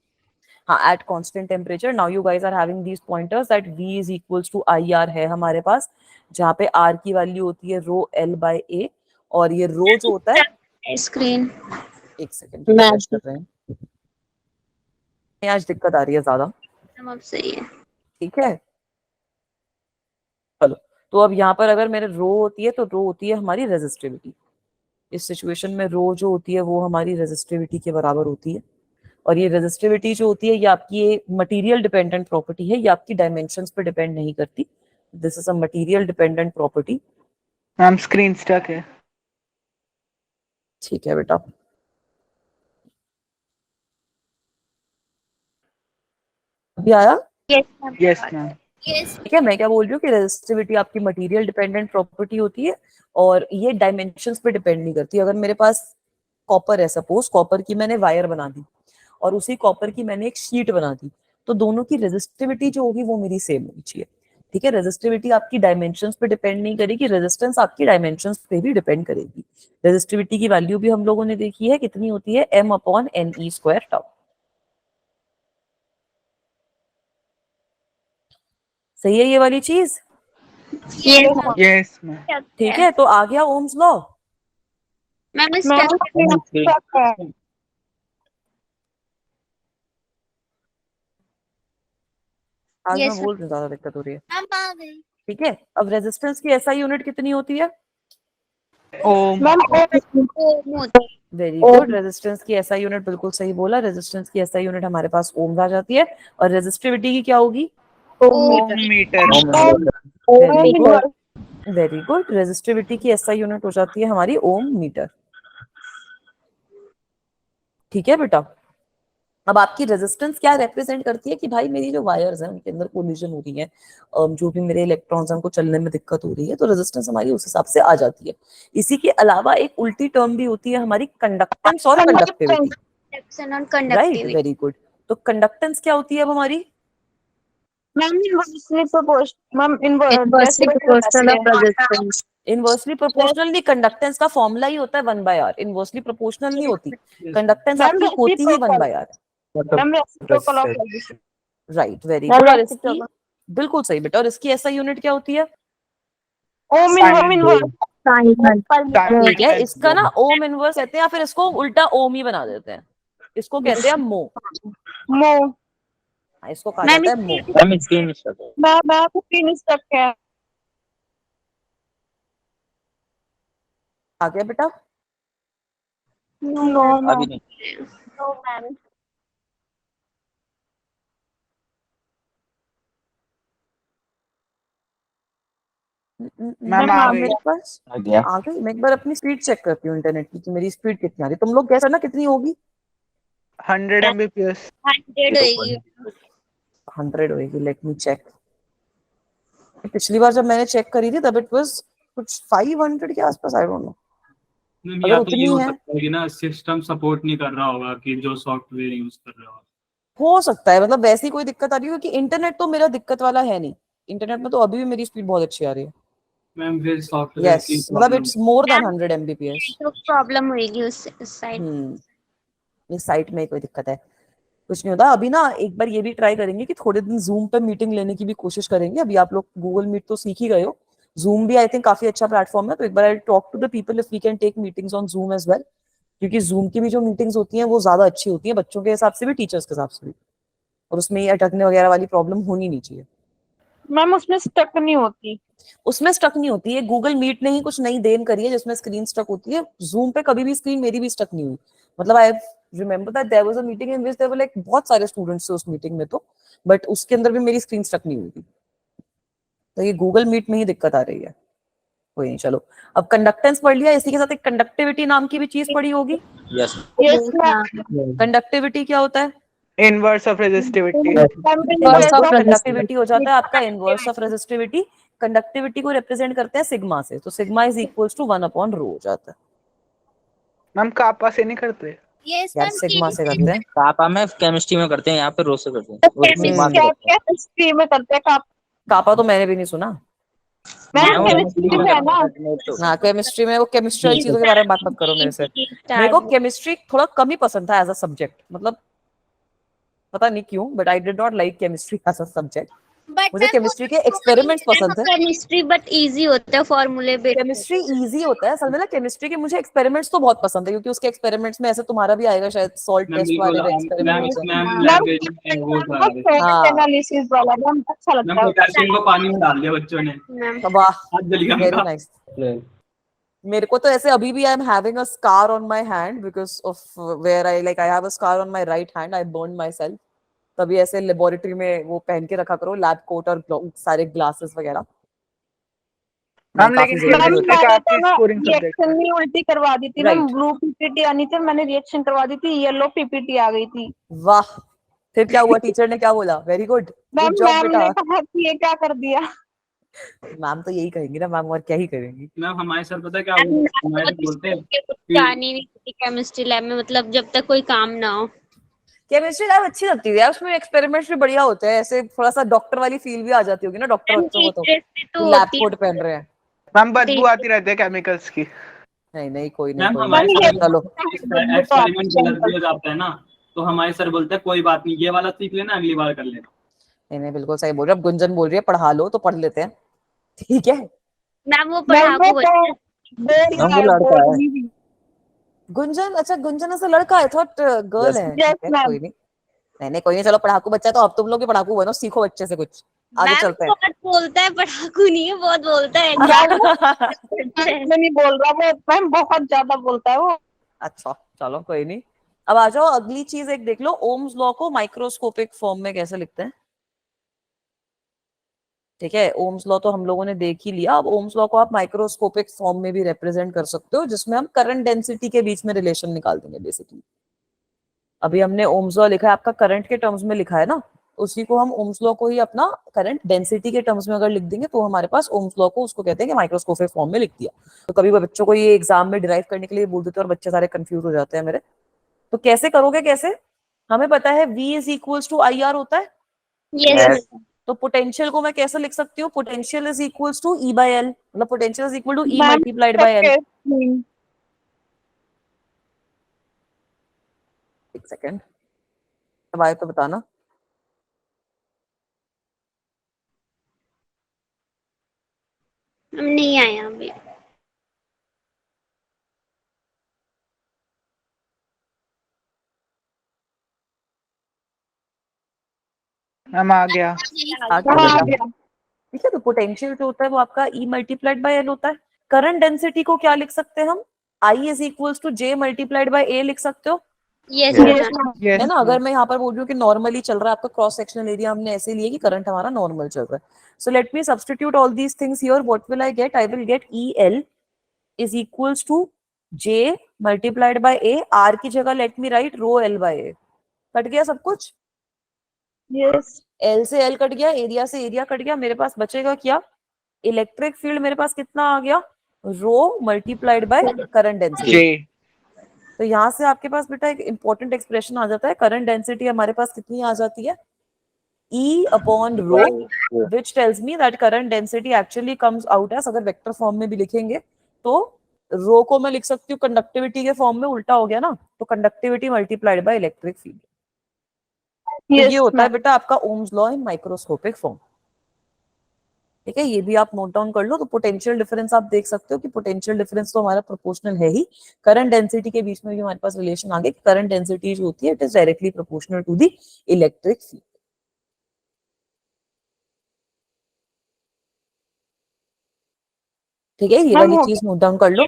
हाँ, at constant temperature. Now you guys are having these pointers that v is equals to I R है हमारे पास, जहाँ पे r की वैल्यू होती है रो l बाय a, और ये रो जो होता है, स्क्रीन। एक सेकंड रिफ्रेश कर रहे हैं, आज दिक्कत आ रही है ज्यादा। मैम अब सही है। ठीक है, चलो। तो अब यहाँ पर अगर मेरे रो होती है तो रो होती है हमारी रेजिस्टिविटी। इस सिचुएशन में रो जो होती है वो हमारी रेजिस्टिविटी के बराबर होती है। और ये रेजिस्टिविटी जो होती है ये आपकी ये मटेरियल डिपेंडेंट प्रॉपर्टी है, ये आपकी डायमेंशंस पे डिपेंड नहीं करती। This is a material dependent property. Ma'am screen stuck है। ठीक है बेटा, अभी आया? Yes ma'am. Yes ma'am. ठीक है, मैं क्या बोल रही हूँ कि रेजिस्टिविटी आपकी मटेरियल डिपेंडेंट प्रॉपर्टी होती है और ये डायमेंशंस पे डिपेंड नहीं करती। अगर मेरे पास कॉपर है, सपोज कॉपर की मैंने वायर बना दी और उसी कॉपर की मैंने एक शीट बना दी, तो दोनों की रेजिस्टिविटी जो होगी वो मेरी सेम होनी चाहिए। ठीक है, रेजिस्टिविटी आपकी डायमेंशंस पे डिपेंड नहीं करेगी, रेजिस्टेंस आपकी डायमेंशंस पे भी डिपेंड करेगी। रेजिस्टिविटी की वैल्यू भी हम लोगों ने देखी है, कितनी होती है, m/ne² टाउ। सही है ये वाली चीज? Yes ma'am. ठीक है, तो आ गया ओम्स लॉ। मैम इस मैम step आज Yes, मैं बोल रही हूँ ज्यादा दिक्कत हो रही है। मैम आ गई। ठीक है, अब रेजिस्टेंस की एसआई यूनिट कितनी होती है? ओम। मैम ओम होती वेरी गुड, रेजिस्टेंस की एसआई यूनिट बिल्कुल सही बोला। रेजिस्टेंस की एसआई यूनिट हमारे पास ओम आ जाती है और रेजिस्टिविटी की क्या होगी? Ohm metre. Very good, very good. Resistivity की एसआई यूनिट हो जाती है हमारी ओम मीटर। ठीक है बेटा, अब आपकी रेजिस्टेंस क्या रिप्रेजेंट करती है कि भाई मेरी जो वायर्स हैं उनके अंदर कोलिजन हो रही है, जो भी मेरे इलेक्ट्रॉन्स हैं उनको चलने में दिक्कत हो रही है, तो रेजिस्टेंस हमारी उस हिसाब से आ जाती है। इसी के अलावा एक उल्टी टर्म भी होती है हमारी कंडक्टेंस और कंडक्टिविटी। कंडक्शन और राइट, कंडक्टिविटी। Very good. तो कंडक्टेंस क्या होती है अब हमारी? Ma'am inversely proportional ma'am Inversely proportional of resistance. Inversely proportional नहीं, कंडक्टेंस का फॉर्मूला ही होता है 1/r। इनवर्सली प्रोपोर्शनल नहीं होती, कंडक्टेंस आपकी होती ही 1/r। Ma'am reciprocal of resistance. Right, very good. और इसकी बिल्कुल सही बेटा, और इसकी एसआई यूनिट क्या होती है? ओम इनवर्स ठीक है, इसका ना ओम इनवर्स कहते हैं या फिर इसको उल्टा ओम ही बना देते हैं, इसको कहते हैं मो। मो। इसको कहा जाता है मो। मैम स्क्रीन स्टॉप है। मैं 3 स्टेप है। आ गया बेटा? नो अभी नहीं। मैम मैम आ गई। मेरे पास आ गया। आ गई। मैं एक बार अपनी स्पीड चेक करती हूँ इंटरनेट की कि मेरी स्पीड कितनी आ रही है। तुम लोग कैसा ना कितनी होगी? 100 Mbps। 100 होगी। 100 होगी, लेट मी चेक। पिछली बार जब मैंने चेक करी थी तब इट वाज कुछ 500 के आसपास, आई डोंट नो। मैम अगर या तो ये उतनी हो है, सकता है कि ना सिस्टम सपोर्ट नहीं कर रहा होगा कि जो सॉफ्टवेयर यूज कर रहा हो। हो सकता है, मतलब वैसी कोई दिक्कत आ रही है क्योंकि इंटरनेट तो मेरा दिक्कत वाला है नहीं। इंटरनेट में तो अभी भी मेरी स्पीड बहुत अच्छी आ रही है। मैम फिर सॉफ्टवेयर की यस, मतलब problem. It's more than 100 Mbps। तो प्रॉब्लम होगी उस साइड। इस साइट में कोई दिक्कत है? कुछ नहीं होता। अभी ना एक बार ये भी ट्राई करेंगे कि थोड़े दिन जूम पे मीटिंग लेने की भी कोशिश करेंगे। अभी आप लोग गूगल मीट तो सीख ही गए हो, जूम भी आई थिंक काफी अच्छा प्लेटफॉर्म है, तो एक बार I talk to the people if we can take meetings on Zoom as well, क्योंकि जूम की भी जो मीटिंग्स होती हैं वो ज्यादा अच्छी होती हैं बच्चों के हिसाब से भी, टीचर्स के हिसाब से भी, और उसमें ये अटकने वगैरह वाली प्रॉब्लम होनी नहीं चाहिए। मैम उसमें स्टक नहीं होती। उसमें स्टक नहीं होती है, गूगल मीट ने ही कुछ नई देन करी है जिसमें स्क्रीन स्टक होती है। जूम पे कभी भी स्क्रीन मेरी भी स्टक नहीं हुई। मतलब I remember that there was a meeting in which there were like बहुत सारे स्टूडेंट्स थे उस मीटिंग में, तो बट उसके अंदर भी मेरी स्क्रीन स्टक नहीं हुई थी। तो ये गूगल मीट में ही दिक्कत आ रही है। कोई नहीं, चलो अब कंडक्टेंस पढ़ लिया, इसी के साथ एक कंडक्टिविटी नाम की भी चीज पढ़ी होगी। यस। Yes ma'am. कंडक्टिविटी क्या होता है? Inverse of resistivity. Inverse of conductivity हो जाता है आपका इनवर्स ऑफ रेजिस्टिविटी। कंडक्टिविटी को रिप्रेजेंट करते हैं सिग्मा से, तो सिग्मा इज इक्वल्स टू 1/ρ हो जाता है। मैम कापा से नहीं करते? यस यार सिग्मा से करते हैं। कापा में केमिस्ट्री में करते हैं, यहाँ पे रो से करते हैं। वो सिग्मा से करते हैं। केमिस्ट्री में करते हैं कापा तो मैंने भी नहीं सुना। मैम केमिस्ट्री में है ना। हाँ, केमिस्ट्री में वो केमिस्ट्री चीजों के बारे में बात मत करो मेरे से। मेरे को केमिस्ट्री थोड़ा कम ही पसंद था एज अ सब्जेक्ट, मतलब पता नहीं क्यों, but I did not like chemistry as a subject. मुझे केमिस्ट्री के एक्सपेरिमेंट्स पसंद थे। केमिस्ट्री बट इजी होता है, फॉर्मूले बेस्ड। केमिस्ट्री इजी होता है असल में ना। केमिस्ट्री के मुझे एक्सपेरिमेंट्स तो बहुत पसंद है, क्योंकि उसके एक्सपेरिमेंट्स में ऐसे तुम्हारा भी आएगा शायद, सॉल्ट मैम टेस्ट बिल्कुल। वाले मैम एक्सपेरिमेंट होते हैं। मैम मैम लैब वो था। हाँ। एनालिसिस वाला मैम अच्छा मैम लगता है। पोटेशियम को पानी में डाल दिया बच्चों ने। वाह, हाथ जल गया वेरी उनका। नाइस। मेरे को तो ऐसे अभी भी I am having a scar on my hand because of where I have a scar on my right hand, I burn my self. तभी ऐसे लेबोरेटरी में वो पहन के रखा करो, लैब कोट और सारे ग्लासेस वगैरह। हम काफी लेकिन जरूरी मैम होता है। केमिस्ट्री मैंने काफी तो ना स्कोरिंग सब्जेक्ट रिएक्शन है। भी उल्टी करवा दी थी मैम। Right. ब्लू पीपीटी आनी थी, मैंने रिएक्शन करवा दी थी, येलो पीपीटी आ गई थी। वाह, फिर क्या हुआ, टीचर ने क्या बोला? Very good, ma'am good job ma'am बेटा। ने कहा कि ये क्या कर दिया। मैम तो यही कहेंगी ना मैम, और क्या ही करेंगी। मैम हमारे सर पता है क्या मैम हमारे सर बोलते हैं कुछ कि जानी नहीं थी केमिस्ट्री लैब में, मतलब जब तक कोई काम ना हो। केमिस्ट्री लैब अच्छी लगती है यार, उसमें एक्सपेरिमेंट्स भी बढ़िया होते हैं, ऐसे थोड़ा सा डॉक्टर वाली फील भी आ जाती होगी ना डॉक्टर मैम बच्चों को, तो टीचर्स भी तो लैब होती कोट पहन रहे हैं। मैम बदबू आती रहती है केमिकल्स की। नहीं नहीं कोई नहीं मैम कोई हमारे नहीं, मैम ये सर चलो। एक्सपेरिमेंट गलत भी हो जाता है ना, तो हमारे सर बोलते हैं कोई बात नहीं, ये वाला सीख लेना, अगली बार कर लेना। नहीं नहीं बिल्कुल सही बोल रहे हो। अब गुंजन बोल रही है पढ़ा लो, तो पढ़ लेते हैं, ठीक है। मैम वो मैम वो पढ़ाकू बच्चे। हम वो लड़का है। गुंजन, अच्छा गुंजन ऐसा लड़का है, थॉट गर्ल Yes. है, यस ठीक है मैम। कोई नहीं। नहीं नहीं कोई नहीं, चलो पढ़ाकू बच्चा है तो अब तुम लोग भी पढ़ाकू बनो, सीखो बच्चे से कुछ, आगे मैम चलते हैं। बहुत बोलता है, पढ़ाकू नहीं है, बहुत बोलता है। मैं नहीं बोल रहा वो, मैम बहुत ज्यादा बोलता है वो। अच्छा चलो कोई नहीं। अब आ जाओ अगली चीज एक देख लो, ओम्स लॉ को माइक्रोस्कोपिक फॉर्म में कैसे लिखते हैं। ठीक है, ओम्स लॉ तो हम लोगों ने देख ही लिया, अब ओम्स लॉ को आप माइक्रोस्कोपिक फॉर्म में भी रिप्रेजेंट कर सकते हो, जिसमें हम करंट डेंसिटी के बीच में रिलेशन निकाल देंगे बेसिकली। अभी हमने ओम्स लॉ लिखा है, आपका करंट के टर्म्स में लिखा है ना, उसी को हम ओम्स लॉ को ही अपना करंट डेंसिटी के टर्म्स में अगर लिख देंगे, तो हमारे पास ओम्स लॉ को उसको कहते हैं कि माइक्रोस्कोपिक फॉर्म में लिख दिया। तो कभी बच्चों को ये एग्जाम में डिराइव करने के लिए बोल देते हैं और बच्चे सारे कंफ्यूज हो जाते हैं मेरे। तो कैसे करोगे, कैसे? हमें पता है V is equals to I R होता है। यस तो पोटेंशियल को मैं कैसे लिख सकती हूँ? Potential is equals to E by L, मतलब potential is equal to E ma'am multiplied by L। एक सेकेंड, अब आए तो बताना। हम नहीं आया अभी। मैम आ गया। आगे हाँ, आ बेटा, गया। ठीक है। तो पोटेंशियल जो होता है वो आपका E मल्टीप्लाइड बाय L होता है। करंट डेंसिटी को क्या लिख सकते हैं हम? I is equals to J multiplied by A लिख सकते हो, यस Yes. मैम। यस है ना। अगर मैं यहाँ पर बोल रही हूँ कि नॉर्मली चल रहा है आपका क्रॉस सेक्शनल एरिया, हमने ऐसे लिए कि करंट हमारा नॉर्मल चल रहा है। So let me substitute all these things here, what will I get? I will get EL is equals to J multiplied by A, R की जगह let me write rho L by A। Cut गया सब कुछ, यस L से L कट गया, एरिया से एरिया कट गया, मेरे पास बचेगा क्या? इलेक्ट्रिक फील्ड मेरे पास कितना आ गया? रो मल्टीप्लाइड बाय करंट डेंसिटी। जे। तो यहाँ से आपके पास बेटा एक इंपॉर्टेंट एक्सप्रेशन आ जाता है, करंट डेंसिटी हमारे पास कितनी आ जाती है? E upon rho, which tells me that current density actually comes out as, अगर वेक्टर फॉर्म में भी लिखेंगे तो रो को मैं लिख सकती हूँ कंडक्टिविटी के फॉर्म में, उल्टा हो गया ना, तो conductivity multiplied by electric field. तो ये होता है बेटा आपका Ohm's law in microscopic form. ठीक है, ये भी आप नोट डाउन कर लो। तो पोटेंशियल डिफरेंस आप देख सकते हो कि पोटेंशियल डिफरेंस तो हमारा प्रोपोर्शनल है ही, करंट डेंसिटी के बीच में भी हमारे पास रिलेशन आ गया कि करंट डेंसिटी जो होती है it is directly proportional to the electric field. ठीक है, ये वाली चीज नोट डाउन कर लो।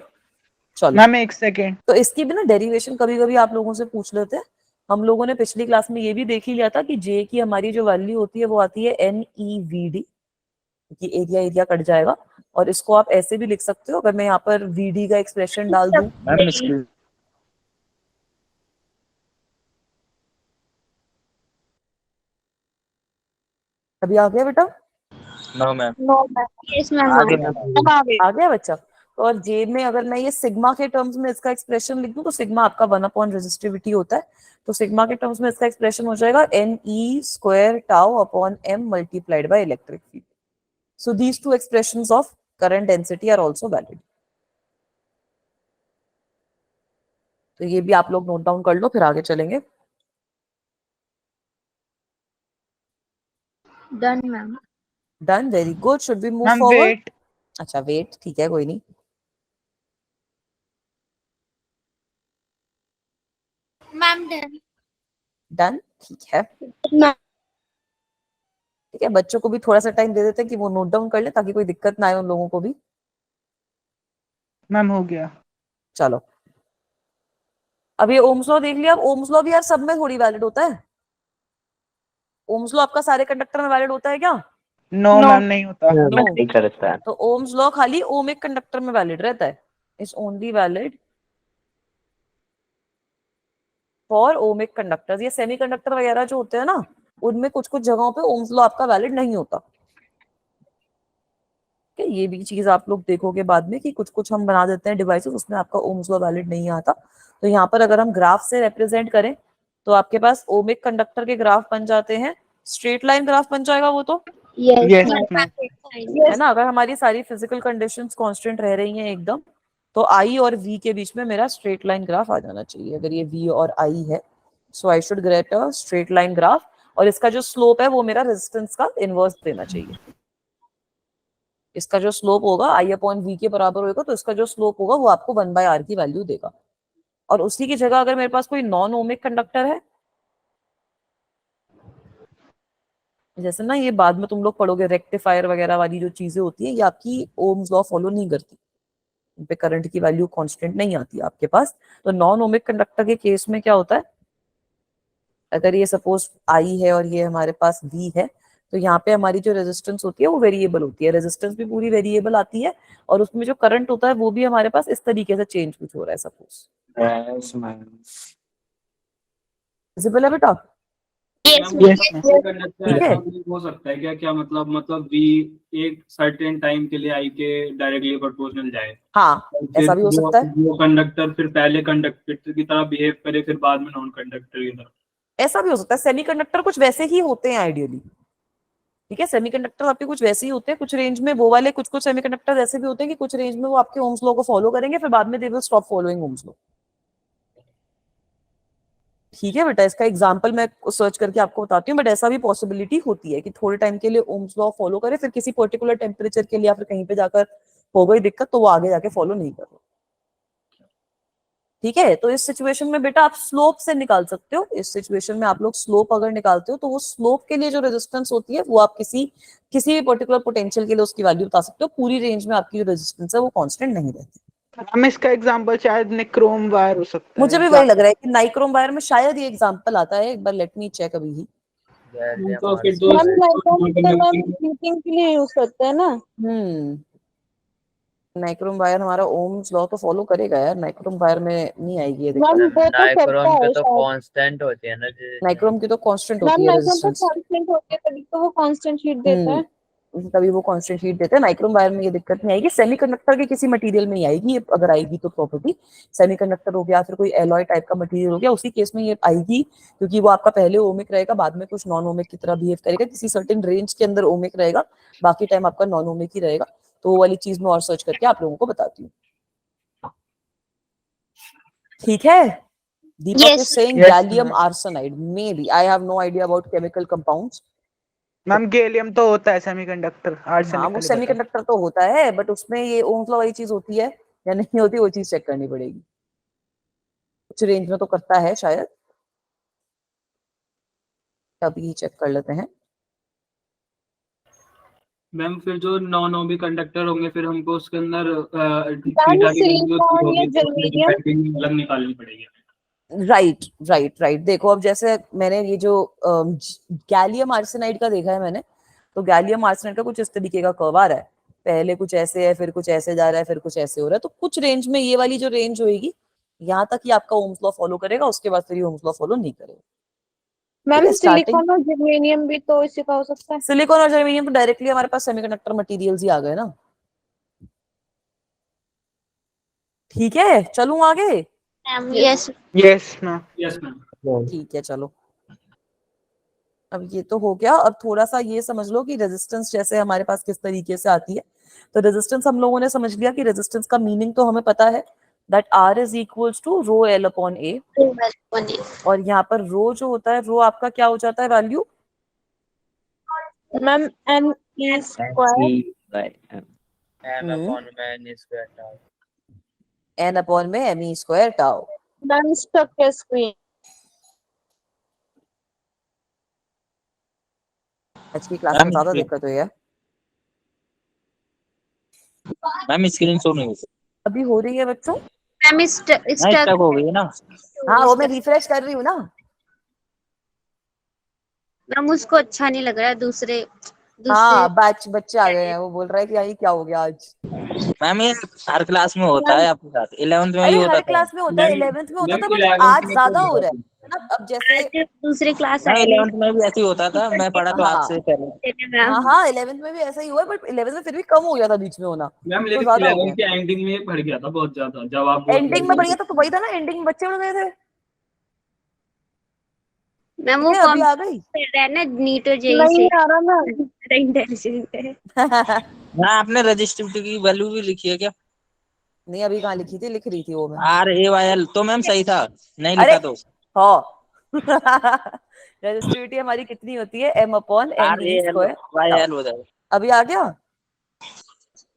चलो मैम एक सेकेंड। तो इसकी भी ना डेरिवेशन कभी कभी आप लोगों से पूछ लेते हैं। हम लोगों ने पिछली क्लास में ये भी देख ही लिया था कि जे की हमारी जो वैल्यू होती है वो आती है NEVD, कि एरिया एरिया कट जाएगा। और इसको आप ऐसे भी लिख सकते हो, अगर मैं यहाँ पर VD का एक्सप्रेशन डाल दूं, मैम इसकी अभी आ गया बेटा? No ma'am no ma'am. Yes ma'am. आगे मैम आ गई। आ गया बच्चा? तो और जे में अगर मैं ये सिग्मा के टर्म्स में इसका एक्सप्रेशन लिख दूं, तो सिग्मा आपका 1 अपॉन रेजिस्टिविटी होता है। तो सिग्मा के टर्म्स में इसका एक्सप्रेशन हो जाएगा NE square tau upon M multiplied by electric field. So these two expressions of current density are also valid. तो ये भी आप लोग नोट डाउन कर लो, फिर आगे चलेंगे। Done ma'am. Done, very good. Should we move ma'am forward? Wait. अच्छा वेट, ठीक है कोई नहीं। Ma'am done. डन, ठीक है। ठीक है, बच्चों को भी थोड़ा सा टाइम दे देते हैं कि वो नोट डाउन कर ले, ताकि कोई दिक्कत ना आए उन लोगों को भी। मैम हो गया। चलो, अब ये ओम्स लॉ देख लिया। अब ओम्स लॉ भी यार सब में थोड़ी वैलिड होता है। ओम्स लॉ आपका सारे कंडक्टर में वैलिड होता है क्या? नो मैम नहीं होता। नो। नहीं करता है। तो ओम्स लॉ खाली ओमिक कंडक्टर में वैलिड रहता है, is only valid for ohmic conductors. ये सेमीकंडक्टर वगैरह जो होते हैं ना, उनमें कुछ कुछ जगहों पे ओम्स लॉ आपका वैलिड नहीं होता। ये भी चीज आप लोग देखोगे बाद में कि कुछ कुछ हम बना देते हैं डिवाइसेस, उसमें आपका ओम्स लॉ वैलिड नहीं आता। तो यहाँ पर अगर हम ग्राफ से रिप्रेजेंट करें तो आपके पास ओमिक कंडक्टर के ग्राफ बन जाते हैं, स्ट्रेट लाइन ग्राफ बन जाएगा वो तो, यस मैम। है ना। अगर हमारी सारी फिजिकल कंडीशंस कांस्टेंट रह रही हैं एकदम, तो आई और वी के बीच में मेरा स्ट्रेट लाइन ग्राफ आ जाना चाहिए। अगर ये वी और आई है, so I should get a straight line graph, और इसका जो स्लोप है वो मेरा रेजिस्टेंस का इनवर्स देना चाहिए। इसका जो स्लोप होगा आई अपॉन वी के बराबर होगा, तो इसका जो स्लोप होगा वो आपको 1/r की वैल्यू देगा। और उसी की जगह अगर मेरे पास कोई नॉन ओमिक कंडक्टर है, जैसे ना ये बाद में तुम लोग पढ़ोगे रेक्टिफायर वगैरह वाली जो चीजें होती है, ये आपकी ओम्स लॉ फॉलो नहीं करती, इन पे करंट की वैल्यू कांस्टेंट नहीं आती आपके पास। तो नॉन ओमिक कंडक्टर के केस में क्या होता है, अगर ये सपोज आई है और ये हमारे पास वी है, तो यहाँ पे हमारी जो रेजिस्टेंस होती है वो वेरिएबल होती है, रेजिस्टेंस भी पूरी वेरिएबल आती है, और उसमें जो करंट होता है वो भी हमारे पास इस तरीके से चेंज कुछ हो रहा है सपोज। विजिबल है बेटा? Yes, कंडक्टर ठीक है। ऐसा भी हो सकता है क्या, क्या मतलब वी एक सर्टेन टाइम के लिए आई के डायरेक्टली प्रोपोर्शनल जाए, हाँ, ऐसा भी हो सकता है। वो कंडक्टर फिर पहले कंडक्टर की तरह बिहेव करे, फिर बाद में नॉन कंडक्टर की तरह। ऐसा भी हो सकता है। सेमीकंडक्टर कुछ वैसे ही होते हैं आइडियली, ठीक है। सेमीकंडक्टर आपके कुछ वैसे ही होते हैं, कुछ रेंज में वो वाले, कुछ कुछ सेमीकंडक्टर ऐसे भी होते हैं कि कुछ रेंज में वो आपके ओम्स लॉ को फॉलो करेंगे, फिर बाद में they will stop following Ohm's law. ठीक है बेटा, इसका एग्जांपल मैं सर्च करके आपको बताती हूँ, बट ऐसा भी पॉसिबिलिटी होती है कि थोड़े टाइम के लिए ओम्स लॉ फॉलो करे, फिर किसी पर्टिकुलर टेम्परेचर के लिए या फिर कहीं पे जाकर हो गई दिक्कत तो वो आगे जाके फॉलो नहीं कर रहे। ठीक है, तो इस सिचुएशन में बेटा आप स्लोप से निकाल सकते हो। इस सिचुएशन में आप लोग स्लोप अगर निकालते हो तो वो स्लोप के लिए जो रेजिस्टेंस होती है वो आप किसी भी पर्टिकुलर पोटेंशियल के लिए उसकी वैल्यू बता सकते हो। पूरी रेंज में आपकी जो रेजिस्टेंस है वो कांस्टेंट नहीं रहती। हम इसका एग्जांपल शायद निक्रोम वायर हो सकता है। मुझे भी वही लग रहा है कि नाइक्रोम वायर में शायद ये एग्जांपल आता है, एक बार लेट मी चेक अभी ही। तो फिर दो हीटिंग के लिए यूज करते हैं ना। नाइक्रोम वायर हमारा ओम्स लॉ तो फॉलो करेगा यार, नाइक्रोम वायर में नहीं आएगी ये मैम दिक्कत। वो तो करता नाइक्रोम है पे तो शायद। कांस्टेंट होती है ना नाइक्रोम की तो कांस्टेंट मैम होती है नाइक्रोम तो रेजिस्टेंस, कांस्टेंट होती है, तभी तो वो कांस्टेंट हीट देता है। तभी वो कांस्टेंट हीट देते हैं। नाइक्रोम वायर में ये दिक्कत नहीं आएगी। सेमीकंडक्टर के किसी मटेरियल में नहीं आएगी ये, अगर आएगी तो प्रॉपर्टी सेमीकंडक्टर हो गया, फिर कोई एलॉय टाइप का मटेरियल हो गया, उसी केस में ये आएगी, क्योंकि वो आपका पहले ओमिक रहेगा, बाद में कुछ नॉन ओमिक की तरह बिहेव करेगा, किसी सर्टेन रेंज के अंदर ओमिक रहेगा, बाकी टाइम आपका नॉन ओमिक ही रहेगा। तो वो वाली चीज में और सर्च करके आप लोगों को बताती हूँ। ठीक है। Deepak is saying gallium arsenide. Maybe I have no idea about chemical compounds. Ma'am gallium तो होता है सेमीकंडक्टर, हाँ, वो सेमीकंडक्टर तो होता है, बट उसमें ये ओम्स लॉ वाली चीज होती है या नहीं होती, वो चीज चेक करनी पड़ेगी। कुछ रेंज में तो करता है शायद, अभी चेक कर लेते हैं। मैम फिर जो नॉन ओमिक कंडक्टर होंगे फिर हमको उसके अंदर सिलिकॉन या जर्मेनियम अलग निकालनी पड़ेगी। राइट। देखो अब जैसे मैंने ये जो गैलियम आर्सेनाइड का देखा है मैंने, तो गैलियम आर्सेनाइड का कुछ इस तरीके का कर्व आ रहा है, पहले कुछ ऐसे है, फिर कुछ ऐसे जा रहा है, फिर कुछ ऐसे हो रहा है। तो कुछ रेंज में ये वाली जो रेंज होगी, यहाँ तक ही आपका ओम्स लॉ फॉलो करेगा, उसके बाद फिर ये ओम्स लॉ फॉलो नहीं करेगा। मैम सिलिकॉन और जर्मेनियम भी तो इसी का हो सकता है। सिलिकॉन और जर्मेनियम तो डायरेक्टली हमारे पास सेमीकंडक्टर मटेरियल्स ही आ गए ना। ठीक है, चलूं आगे? Yes ma'am. ठीक है, चलो। अब ये तो हो गया। अब थोड़ा सा ये समझ लो कि रेजिस्टेंस जैसे हमारे पास किस तरीके से आती है। तो रेजिस्टेंस हम लोगों ने समझ लिया कि रेजिस्टेंस का मीनिंग तो हमें पता है, that R is equals to rho L upon A। और यहाँ पर रो जो होता है, रो आपका क्या हो जाता है value? Ma'am n e square n upon में m e square tau. Ma'am stuck है स्क्रीन। आज की क्लास में ज्यादा दिक्कत हुई है। मैम स्क्रीन शो नहीं होती, अभी हो रही है बच्चों? मैम स्टक हो गई है ना। हाँ, वो मैं रिफ्रेश कर रही हूँ ना। मैम उसको अच्छा नहीं लग रहा है, दूसरे हाँ, बच्चे आ गए हैं, वो बोल रहा है कि यही क्या हो गया आज। मैम ये हर क्लास में होता है आपके साथ, 11th में भी अरे होता हर था। क्लास में होता है, 11th में होता था, बट आज ज्यादा हो रहा है। ना अब जैसे दूसरे क्लास हाँ आए 11th में भी ऐसे ही होता था, मैं पढ़ा क्लास हाँ से पहले। हाँ हाँ 11th में भी ऐसा ही हुआ है, बट 11th में फिर भी कम हो गया था बीच में होना, मैम तो लेकिन ज्यादा हो 11 गया। के एंडिंग में बढ़ गया था बहुत ज्यादा, जब आप बहुत एंडिंग में बढ़ गया था, तो वही था ना, एंडिंग में बच्चे बढ़ गए थे। मैम ठीक वो है, अभी फॉर्म आ गई। कर रहा है ना नीट और जेई नहीं से, आ रहा मैम। इंटेलिजेंट है। हाँ आपने रजिस्टिविटी की वैल्यू भी लिखी है क्या? नहीं अभी कहाँ लिखी थी, लिख रही थी वो मैं। RAYL तो मैम सही था, नहीं अरे लिखा तो। हाँ रेजिस्टिविटी हमारी कितनी होती है, m/n/e स्क्वायर। RALYL हो जाएगा। अभी आ गया।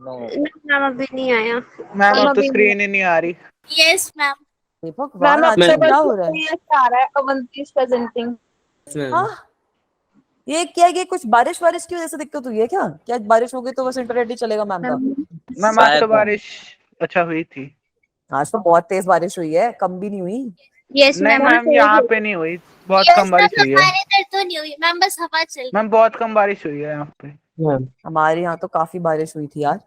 मैम अभी नहीं आया। मैम अब तो अभी स्क्रीन ही नहीं आ रही। Yes ma'am. हे भगवान, मैम अब आजकल तो क्या बस हो रहा है। ये आ रहा है अवंती प्रेजेंटिंग। हाँ ये क्या है, ये कुछ बारिश वारिश की वजह से दिक्कत हुई है क्या? क्या बारिश हो गई तो बस इंटरनेट ही चलेगा मैम का? मैम आज तो शायद। बारिश अच्छा हुई थी। आज तो बहुत तेज बारिश हुई है, कम भी नहीं हुई। यस नहीं मैम। मैम यहाँ पे नहीं हुई, बहुत कम बारिश हुई है। हमारे इधर तो नहीं हुई मैम, बस हवा चल मैम बहुत कम बारिश हुई है यहाँ पे। हमारे यहाँ तो काफी बारिश हुई थी यार,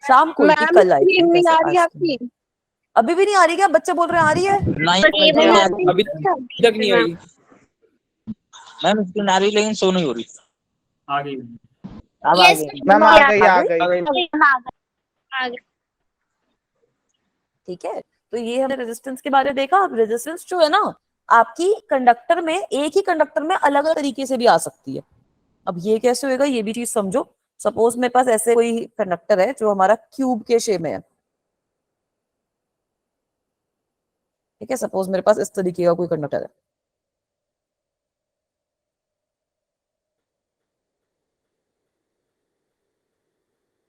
शाम को हुई थी, मैम कल आई थी स्क्रीन नहीं वैसे, आ रही आज तो नहीं। आपकी? अभी भी नहीं आ रही क्या? बच्चे बोल रहे हैं आ रही है। नहीं अभी तक नहीं आई। मैम स्क्रीन आ रही लेकिन शो नहीं हो रही। आ गई। अब आ गई। मैम आ गई आ गई। ठीक है, तो ये हमने रेजिस्टेंस के बारे में देखा। अब रेजिस्टेंस जो है ना, आपकी कंडक्टर में, एक ही कंडक्टर में अलग अलग तरीके से भी आ सकती है। अब ये कैसे होएगा, ये भी चीज समझो। सपोज मेरे पास ऐसे कोई कंडक्टर है जो हमारा क्यूब के शेप में है। ठीक है, सपोज मेरे पास इस तरीके का कोई कंडक्टर है।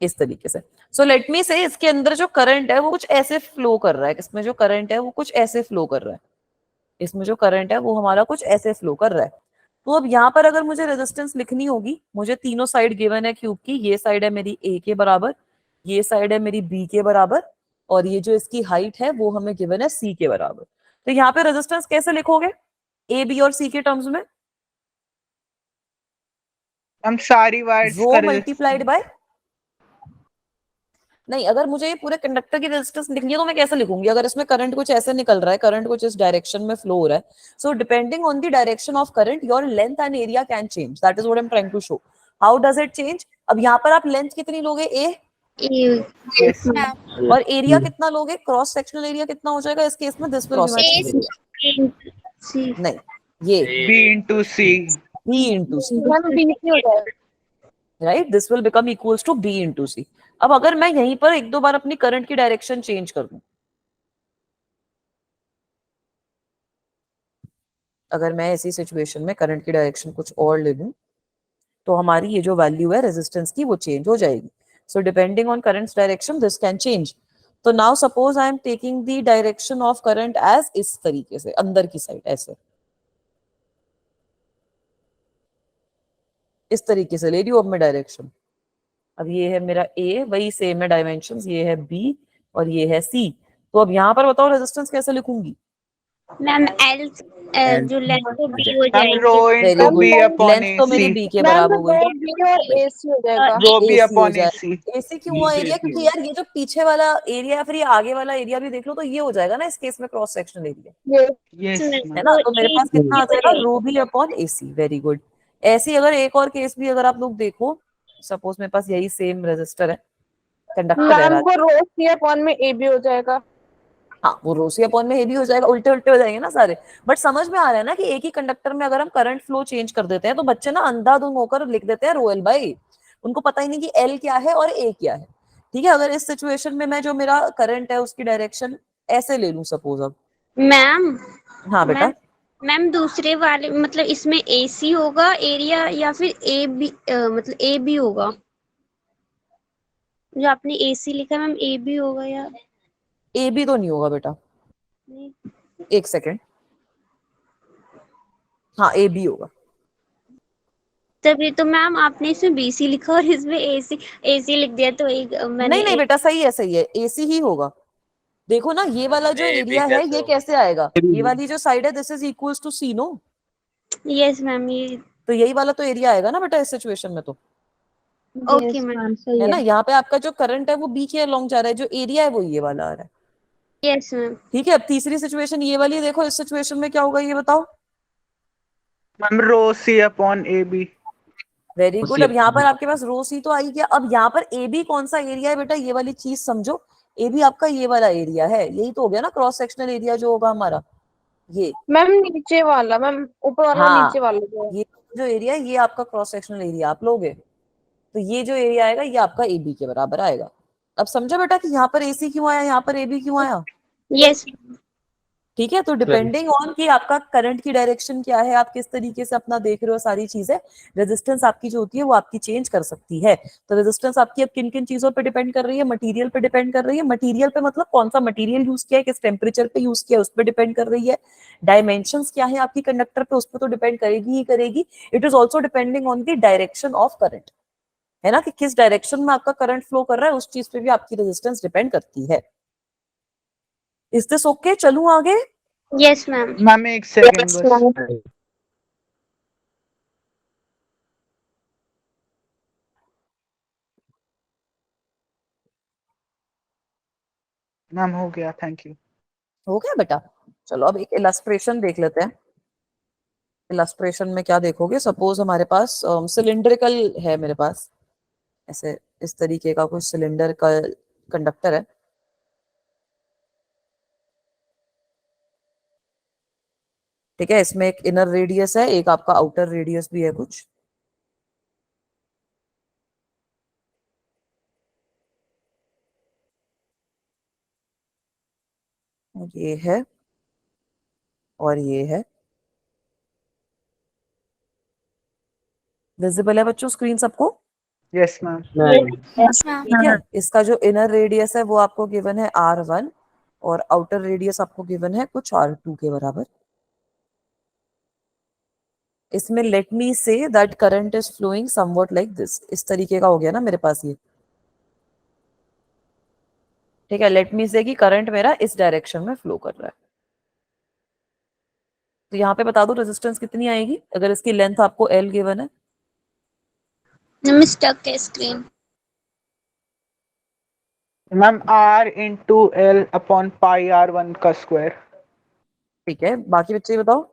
इस तरीके से। सो लेट मी से इसके अंदर जो करंट है वो कुछ ऐसे फ्लो कर रहा है, इसमें जो करंट है वो कुछ ऐसे फ्लो कर रहा है, इसमें जो करंट है वो हमारा कुछ ऐसे फ्लो कर रहा है। तो अब यहाँ पर अगर मुझे रेजिस्टेंस लिखनी होगी, मुझे तीनों साइड गिवन है क्यूब की। ये साइड है मेरी ए के बराबर, ये साइड है मेरी बी के बराबर, और ये जो इसकी हाइट है वो हमें गिवन है सी के बराबर। तो यहाँ पे रेजिस्टेंस कैसे लिखोगे ए बी और सी के टर्म्स में? हम सारी वायर्स रो का मल्टीप्लाइड बाय, नहीं अगर मुझे ये पूरे कंडक्टर की रेजिस्टेंस लिखनी है तो मैं कैसे लिखूंगी? अगर इसमें करंट कुछ ऐसे निकल रहा है, करंट कुछ इस डायरेक्शन में फ्लो हो रहा है, so depending on the direction of current your length and area can change. That is what I am trying to show. How does it change? अब यहाँ पर आप लेंथ कितनी लोगे ए, यस मैम। और एरिया कितना लोगे, क्रॉस सेक्शनल एरिया कितना हो जाएगा इस केस में? दिस विल नहीं, ये B into C. B into C, ma'am B नहीं हो जाएगा। Right, this will become equals to B into C. अब अगर मैं यहीं पर एक दो बार अपनी करंट की डायरेक्शन चेंज कर दूं, अगर मैं ऐसी सिचुएशन में करंट की डायरेक्शन कुछ और ले लूं, तो हमारी ये जो वैल्यू है रेजिस्टेंस की वो चेंज हो जाएगी। So depending on currents direction this can change. तो now suppose I am taking the direction of current as इस तरीके से, अंदर की साइड ऐसे, इस तरीके से ले रही हूं अब मैं डायरेक्शन। अब ये है मेरा ए, वही सेम है डायमेंशंस, ये है बी और ये है सी। तो अब यहाँ पर बताओ रेजिस्टेंस कैसे लिखूंगी? मैम एल जो लेंथ है बी हो हम जाएगी। Rho into very B good, upon length तो मेरी AC। बी के मैम बराबर हो गई। बी और ए सी हो जाएगा। रो बी AC हो अपॉन जाए, AC। AC क्यों हुआ एरिया? क्योंकि यार ये जो पीछे वाला एरिया या फिर ये आगे वाला एरिया भी देख लो तो ये हो जाएगा ना इस केस में क्रॉस सेक्शनल एरिया, ये यस है ना? तो मेरे पास कितना आ जाएगा, rho B upon AC। Very good. ऐसी अगर एक और केस भी अगर आप लोग देखो, सपोज मेरे पास यही सेम रेजिस्टर है, कंडक्टर है मैम वो रो सी अपॉन में ए बी हो जाएगा। हाँ वो रो सी अपॉन में ए भी हो जाएगा, उल्टे उल्टे हो जाएंगे ना सारे। बट समझ में आ रहा है ना कि एक ही कंडक्टर में अगर हम करंट फ्लो चेंज कर देते हैं तो बच्चे ना अंधाधुंध होकर लिख देते हैं रो एल भाई, उनको पता ही नहीं कि एल क्या है और ए क्या है। ठीक है, अगर इस सिचुएशन में मैं जो मेरा करंट है उसकी डायरेक्शन ऐसे ले लूं सपोज, अब मैम हाँ बेटा, मैम दूसरे वाले मतलब इसमें एसी होगा एरिया या फिर ए बी मतलब ए बी होगा? जो आपने एसी लिखा है मैम ए बी होगा या ए बी तो नहीं होगा बेटा, नहीं? एक सेकेंड, हाँ ए बी होगा। तभी तो मैम आपने इसमें बीसी लिखा और इसमें एसी एसी लिख दिया तो एक मैंने नहीं नहीं बेटा, सही है सही है, एसी ही होगा। देखो ना ये वाला जो एरिया है ये कैसे आएगा, ये वाली जो साइड है this is equals to C no, yes ma'am ये तो यही वाला तो एरिया आएगा ना बेटा इस सिचुएशन में। तो ओके मैम है ना, यहाँ पे आपका जो करंट है वो बी के अलोंग जा रहा है, जो एरिया है वो ये वाला आ रहा है। Yes ma'am. ठीक है, अब तीसरी सिचुएशन ये वाली देखो, इस सिचुएशन में क्या होगा ये बताओ। Ma'am rho C upon A B. Very good. अब यहाँ पर आपके पास रो सी तो आई गया। अब यहाँ पर ए बी कौन सा एरिया है बेटा, ये वाली चीज समझो। ए बी आपका ये वाला एरिया है, यही तो हो गया ना क्रॉस सेक्शनल एरिया जो होगा हमारा ये। मैम नीचे वाला, मैम ऊपर वाला हाँ, नीचे वाला जो है। ये जो एरिया है ये आपका क्रॉस सेक्शनल एरिया आप लोगे, तो ये जो एरिया आएगा ये आपका ए बी के बराबर आएगा। अब समझो बेटा कि यहाँ पर एसी क्यों आया, यहाँ पर ए बी क्यों आया। यस। ठीक है, तो डिपेंडिंग ऑन कि आपका करंट की डायरेक्शन क्या है, आप किस तरीके से अपना देख रहे हो सारी चीजें, रेजिस्टेंस आपकी जो होती है वो आपकी चेंज कर सकती है। तो रेजिस्टेंस आपकी अब किन किन चीजों पे डिपेंड कर रही है, मटेरियल पे डिपेंड कर रही है। मटेरियल पे मतलब कौन सा मटेरियल यूज किया है, किस टेम्परेचर पे यूज किया है उस पर डिपेंड कर रही है। डायमेंशंस क्या है आपकी कंडक्टर पे, उस पर तो डिपेंड करेगी ही करेगी। It is also depending on the direction of current, है ना, कि किस डायरेक्शन में आपका करंट फ्लो कर रहा है, उस चीज पे भी आपकी रेजिस्टेंस डिपेंड करती है। Is this okay? चलूं आगे? Yes ma'am. मैम एक सेकंड बस। मैम हो गया, थैंक यू। हो गया बेटा। चलो अब एक इलस्ट्रेशन देख लेते हैं। इलस्ट्रेशन में क्या देखोगे, सपोज हमारे पास सिलिंड्रिकल है, मेरे पास ऐसे इस तरीके का कुछ सिलेंडर का कंडक्टर है। ठीक है, इसमें एक इनर रेडियस है, एक आपका आउटर रेडियस भी है कुछ। ये है और ये है। विजिबल है बच्चों स्क्रीन सबको? Yes ma'am. ठीक है, इसका जो इनर रेडियस है वो आपको गिवन है R1 और आउटर रेडियस आपको गिवन है कुछ R2 के बराबर। इसमें let me say that current is flowing somewhat like this, इस तरीके का हो गया ना मेरे पास ये। ठीक है, लेट मी से कि करंट मेरा इस डायरेक्शन में फ्लो कर रहा है। तो यहाँ पे बता दो रेजिस्टेंस कितनी आएगी अगर इसकी लेंथ आपको L गिवन है। मैम स्टक है screen. Ma'am R into L upon pi R1 का स्क्वायर। ठीक है, बाकी बच्चे बताओ।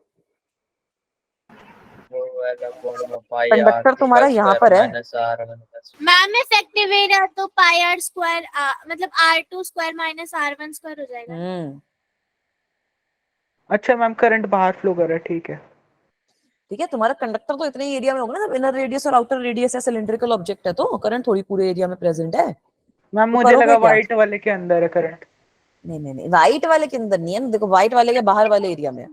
कंडक्टर तुम्हारा यहाँ पर है। मैम इफेक्टिव एरिया तो पाई आर स्क्वायर मतलब R2 square minus R1 square हो जाएगा। अच्छा मैम करंट बाहर फ्लो कर रहा है, ठीक है। ठीक है, तुम्हारा कंडक्टर तो इतने ही एरिया में होगा ना, इनर रेडियस और आउटर रेडियस है, सिलिंड्रिकल ऑब्जेक्ट है तो करंट थोड़ी पूरे एरिया में प्रेजेंट है। मैम तो मुझे करोगे लगा क्या? व्हाइट वाले के अंदर है करंट। नहीं नहीं नहीं, व्हाइट वाले के अंदर नहीं है, देखो व्हाइट वाले के बाहर वाले एरिया में है।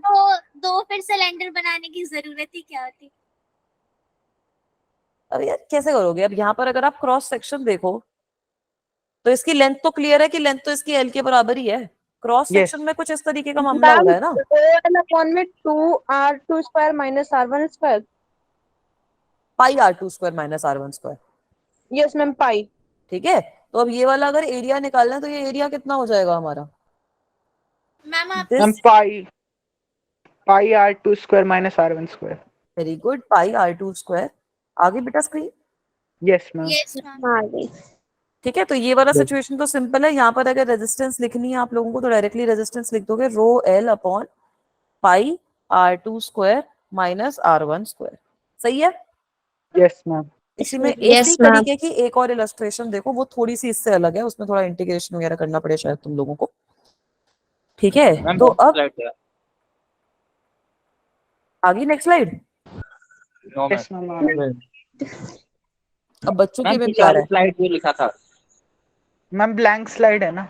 तो फिर सिलेंडर बनाने की जरूरत ही क्या होती? अब यार कैसे करोगे, अब यहाँ पर अगर आप क्रॉस सेक्शन देखो तो इसकी लेंथ तो क्लियर है कि लेंथ तो इसकी L के बराबर ही है। क्रॉस सेक्शन में कुछ इस तरीके का मामला हो रहा है ना। मैम अपॉन में 2R2 square minus R1 square. Pi R2 square minus R1 square. Yes ma'am pi. ठीक है, तो अब ये वाला अगर एरिया निकालना है तो ये एरिया कितना हो जाएगा हमारा? Ma'am pi R2 square minus R1 square. Very good, pi R2 square. आगे बेटा स्क्रीन। Yes ma'am. ठीक है, तो ये वाला सिचुएशन तो सिंपल है। यहाँ पर अगर रेजिस्टेंस लिखनी है आप लोगों को तो डायरेक्टली रेजिस्टेंस लिख दोगे रो L upon pi R2 square minus R1 square. सही है? Yes ma'am. इसी में इसी तरीके की एक और इलस्ट्रेशन देखो, वो थोड़ी सी इससे अलग है, उसमें थोड़ा इंटीग्रेशन वगैरह करना पड़े शायद तुम लोगों को। ठीक है, तो अब आगे नेक्स्ट स्लाइड। Yes ma'am. अब बच्चों के में क्या है? स्लाइड जो लिखा था मैम ब्लैंक स्लाइड है ना।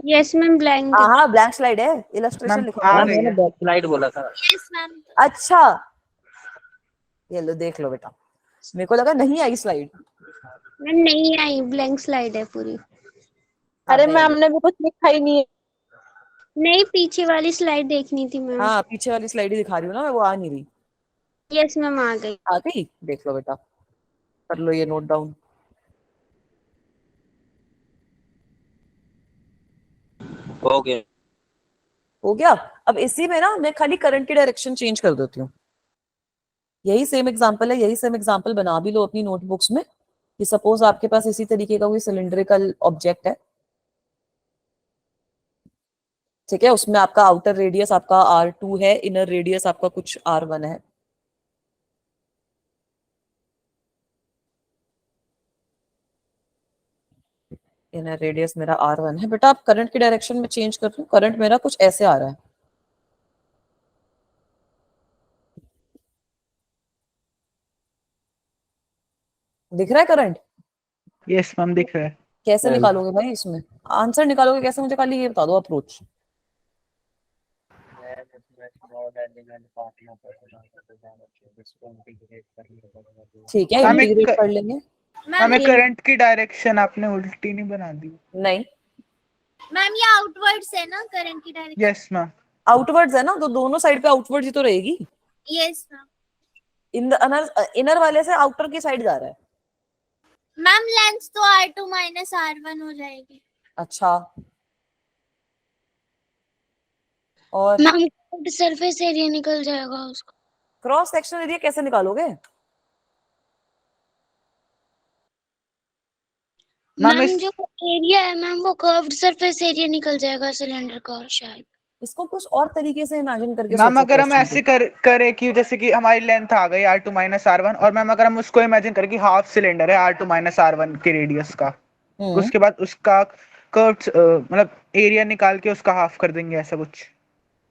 Yes ma'am blank. हाँ ब्लैंक स्लाइड है, इलस्ट्रेशन मैम लिखा आ है। गई है। स्लाइड बोला था। Yes ma'am. अच्छा, ये लो देख लो बेटा, मेरे को लगा नहीं आई स्लाइड। मैम नहीं आई, ब्लैंक स्लाइड है पूरी। अरे मैम ने भी कुछ लिखा ही नहीं है। नहीं, पीछे वाली स्लाइड देखनी थी मैम। हाँ पीछे वाली स्लाइड ही दिखा रही हूँ ना मैं, वो आ नहीं रही। यस मैम आ गई। आ गई, देख लो बेटा, कर लो ये नोट डाउन। हो गया। हो गया। अब इसी में ना मैं खाली करंट की डायरेक्शन चेंज कर देती हूँ। यही सेम एग्जांपल है, यही सेम एग्जांपल बना भी लो अपनी नोटबुक्स में कि सपोज आपके पास इसी तरीके का कोई सिलिंड्रिकल ऑब्जेक्ट है। ठीक है, उसमें आपका आउटर रेडियस आपका R2 है, इनर रेडियस आपका कुछ R1 है। इनर रेडियस मेरा R1 है। बेटा आप करंट की डायरेक्शन में चेंज कर रहे हो, करंट मेरा कुछ ऐसे आ रहा है। दिख रहा है करंट? यस मैम दिख रहा है। कैसे निकालोगे भाई इसमें? आंसर निकालोगे कैसे, मुझे खाली ये बता दो अप्रोच। मैम इसमें स्मॉल एलिमेंट काटना पड़ेगा तो इसको इंटीग्रेट करना पड़ेगा। ठीक है, हमें इंटीग्रेट कर लेंगे। हमें करंट की डायरेक्शन आपने उल्टी नहीं बना दी। नहीं मैम ये आउटवर्ड्स है ना करंट की डायरेक्शन? Yes ma'am. आउटवर्ड्स है ना, तो दोनों साइड पे आउटवर्ड्स ही तो रहेगी। Yes ma'am. इनर वाले से आउटर की साइड जा रहा है। मैम लेंथ तो R2 माइनस R1 हो जाएगी। अच्छा, और मैम सरफेस एरिया निकल जाएगा उसका। क्रॉस सेक्शनल एरिया कैसे निकालोगे? मैम जो एरिया है मैम वो कर्व्ड सरफेस एरिया निकल जाएगा सिलेंडर का शायद। इसको कुछ और तरीके से इमेजिन करके मैम सोचो अगर हम question ऐसे को। करें कि जैसे कि हमारी लेंथ आ गई R2 माइनस R1 और मैम अगर हम उसको इमेजिन करें कि हाफ सिलेंडर है R2 माइनस R1 के रेडियस का, उसके बाद उसका कर्व्ड मतलब एरिया निकाल के उसका हाफ कर देंगे, ऐसा कुछ।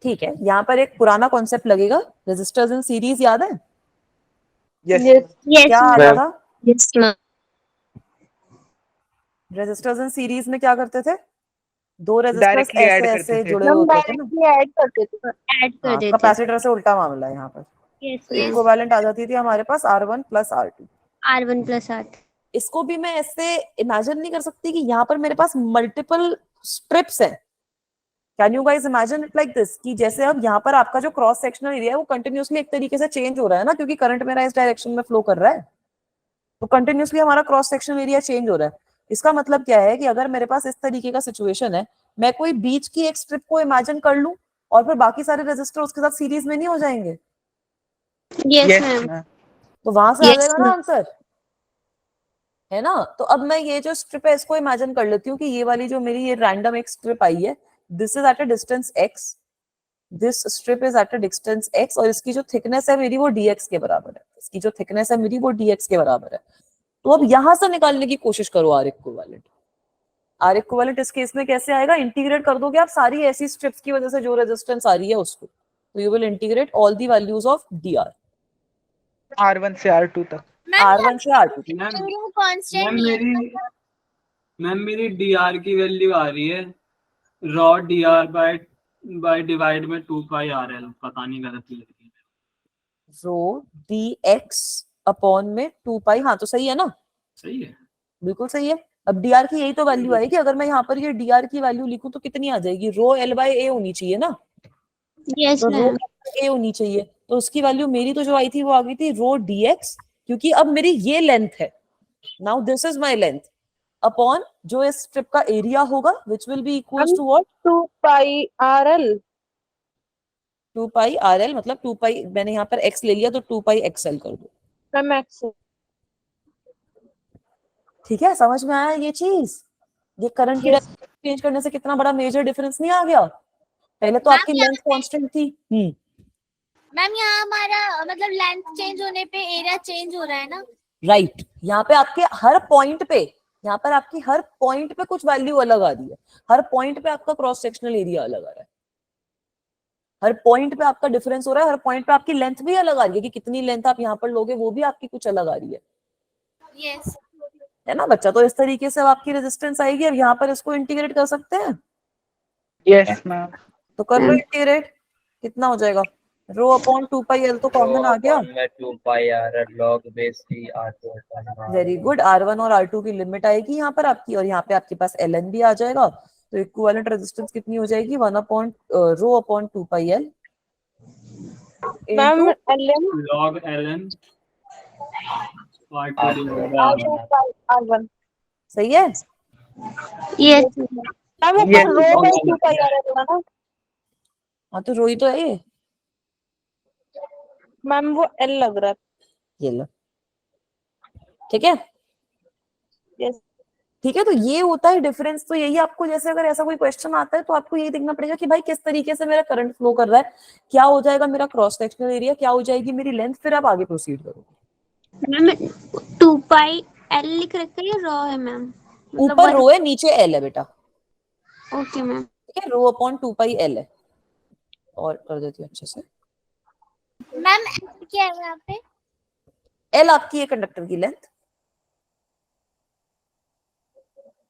ठीक है, यहाँ पर एक पुराना कॉन्सेप्ट लगेगा, रेजिस्टर्स इन सीरीज, याद है? यस क्या आता था? Yes ma'am. Resistors in series में क्या करते थे? दो रेजिस्टर्स डायरेक्टली ऐड ऐसे करते ऐसे थे। जुड़े होते थे ना। ऐड करते थे। ऐड कर हाँ, देते। कैपेसिटर से उल्टा मामला है यहाँ पर। यस तो इक्विवेलेंट आ जाती थी हमारे पास R1 plus R2। R1 plus R। इसको भी मैं ऐसे इमेजिन नहीं कर सकती कि यहाँ पर मेरे पास मल्टीपल स्ट्रिप्स हैं। Can you guys imagine it like this, कि जैसे अब यहाँ पर आपका जो क्रॉस सेक्शनल एरिया है वो कंटिन्यूअसली एक तरीके से चेंज हो रहा है ना, क्योंकि करंट मेरा इस डायरेक्शन में फ्लो कर रहा है, तो कंटिन्यूअसली हमारा क्रॉस सेक्शनल एरिया चेंज हो रहा है। इसका मतलब क्या है कि अगर मेरे पास इस तरीके का सिचुएशन है, मैं कोई बीच की एक स्ट्रिप को इमेजिन कर लूं और फिर बाकी सारे रेजिस्टर उसके साथ सीरीज में नहीं हो जाएंगे? Yes ma'am. तो वहां से आ Yes, जाएगा ना ma'am. आंसर, है ना? तो अब मैं ये जो स्ट्रिप है इसको इमेजिन कर लेती हूँ कि ये वाली जो मेरी ये रैंडम एक स्ट्रिप आई है, this is at a distance x, this strip is at a distance x, और इसकी जो थिकनेस है मेरी वो dx के बराबर है, इसकी जो थिकनेस है मेरी वो dx के बराबर है। तो अब यहां से निकालने की कोशिश करो R इक्विवेलेंट। R इक्विवेलेंट इस केस में कैसे आएगा? इंटीग्रेट कर दोगे आप सारी ऐसी स्ट्रिप्स की वजह से जो रेजिस्टेंस आ रही है उसको, तो you will integrate all the values of dr, R1 से R2 तक। R1 से R2। कांस्टेंट मैम मेरी dr की वैल्यू आ रही है रॉ dr बाय डिवाइड में 2 पाई RL, पता नहीं गलत लिख दी रो dx अपॉन में 2 पाई। हाँ तो सही है ना? सही है, बिल्कुल सही है। अब dr की यही तो वैल्यू आएगी, अगर मैं यहाँ पर ये dr की वैल्यू लिखूं तो कितनी आ जाएगी? रो l बाय a होनी चाहिए ना, यस तो रो मैम। a होनी चाहिए, तो उसकी वैल्यू मेरी तो जो आई थी वो आ गई थी रो dx, क्योंकि अब मेरी ये लेंथ है, now this is my length, upon जो इस स्ट्रिप का एरिया होगा which will be equals to what? 2 pi RL। 2 pi RL, मतलब 2 पाई, मैंने यहाँ पर x ले लिया तो 2 पाई XL कर दो। Ma'am x. ठीक है, समझ में आया ये चीज? ये करंट की डायरेक्शन चेंज करने से कितना बड़ा मेजर डिफरेंस नहीं आ गया? पहले तो आपकी लेंथ कांस्टेंट थी। मैम यहाँ हमारा मतलब लेंथ चेंज होने पे एरिया चेंज हो रहा है ना? राइट, यहाँ पे आपके हर पॉइंट पे, यहाँ पर आपकी हर पॉइंट पे कुछ वैल्यू अलग आ रही है, हर पॉइंट पे आपका क्रॉस सेक्शनल एरिया अलग आ रहा है, हर पॉइंट पे आपका डिफरेंस हो रहा है, हर पॉइंट पे आपकी लेंथ भी अलग आ रही है, कि कितनी लेंथ आप यहाँ पर लोगे वो भी आपकी कुछ अलग आ रही है। यस है ना बच्चा? तो इस तरीके से अब आपकी रेजिस्टेंस आएगी। अब यहाँ पर इसको इंटीग्रेट कर सकते हैं, यस मैम। तो कर लो इंटीग्रेट। कितना हो जाएगा? रो अपॉन 2 पाई एल तो कॉमन आ गया। में 2 पाई RL log बेस की R2 वेरी गुड। R1 और R2 की लिमिट आएगी यहाँ पर आपकी, और यहाँ पे आपके पास ln भी आ जाएगा, तो इक्विवेलेंट रेजिस्टेंस कितनी हो जाएगी? 1 upon rho upon 2 pi L ma'am into LN log ln R1। सही है? यस मैम ऊपर रो में 2 पाई RL होगा ना? हाँ तो रो ही तो है ये। मैम वो L लग रहा है। ये लो, ठीक है। यस ठीक है, तो ये होता है डिफरेंस। तो यही आपको, जैसे अगर ऐसा कोई क्वेश्चन आता है तो आपको यही देखना पड़ेगा कि भाई किस तरीके से मेरा करंट फ्लो कर रहा है, क्या हो जाएगा मेरा क्रॉस सेक्शनल एरिया, क्या हो जाएगी मेरी लेंथ, फिर आप आगे प्रोसीड करोगे। मैम 2 पाई एल लिख रखा है या रॉ है मैम? मतलब ऊपर रो है, नीचे एल है बेटा। Okay ma'am. ठीक है, रो अपॉन 2 पाई एल है। और कर देती हूँ अच्छे से। मैम क्या है यहाँ पे? एल आपकी है कंडक्टर की लेंथ,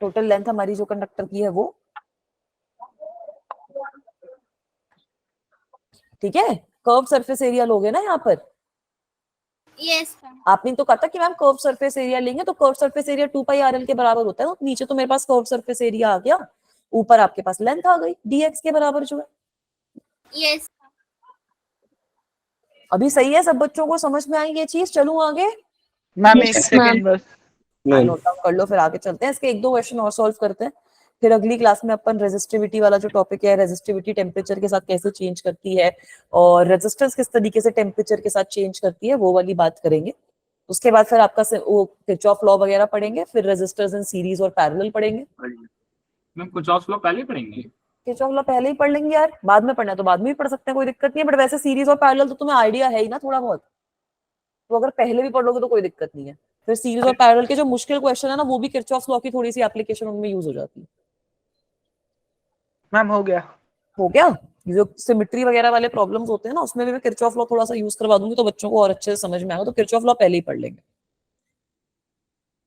टोटल लेंथ हमारी जो कंडक्टर की है वो। ठीक है, कर्व सरफेस एरिया लोगे ना यहाँ पर। Yes ma'am. आपने तो कहा था कि मैम कर्व सरफेस एरिया लेंगे, तो curve surface area 2 pi R L के बराबर होता है। तो नीचे तो मेरे पास कर्व सरफेस एरिया आ गया, ऊपर आपके पास लेंथ आ गई dx के बराबर जो है। यस अभी सही है, सब बच्चों को समझ में आई ये चीज। चलूं आगे? मैम एक Yes, सेकंड बस। नोट डाउन कर लो, फिर आगे चलते हैं। इसके एक दो क्वेश्चन और सॉल्व करते हैं, फिर अगली क्लास में अपन रेजिस्टिविटी वाला जो टॉपिक है, रेजिस्टिविटी टेम्परेचर के साथ कैसे चेंज करती है और रेजिस्टेंस किस तरीके से टेम्परेचर के साथ चेंज करती है, वो वाली बात करेंगे। उसके बाद फिर आपका वो किरचॉफ लॉ वगैरह पढ़ेंगे, फिर रेजिस्टर्स इन सीरीज और पैरेलल पढ़ेंगे। मैम कुछ और फ्लो पहले ही पढ़ेंगे? किरचॉफ लॉ पहले ही पढ़ लेंगे यार, बाद में पढ़ना है तो बाद में भी पढ़ सकते हैं, कोई दिक्कत नहीं है। बट वैसे सीरीज और पैरेलल तो तुम्हें आइडिया है ही ना थोड़ा बहुत, तो अगर पहले भी पढ़ लोगे तो कोई दिक्कत नहीं है। फिर सीरीज और पैरेलल के जो मुश्किल क्वेश्चन है ना, वो भी किरचॉफ लॉ की थोड़ी सी एप्लीकेशन उनमें यूज हो जाती है। मैम हो गया। हो गया? जो सिमेट्री वगैरह वाले प्रॉब्लम्स होते हैं ना, उसमें भी मैं किरचॉफ लॉ थोड़ा सा यूज करवा दूंगी तो बच्चों को और अच्छे से समझ में आएगा। तो किरचॉफ लॉ पहले ही पढ़ लेंगे।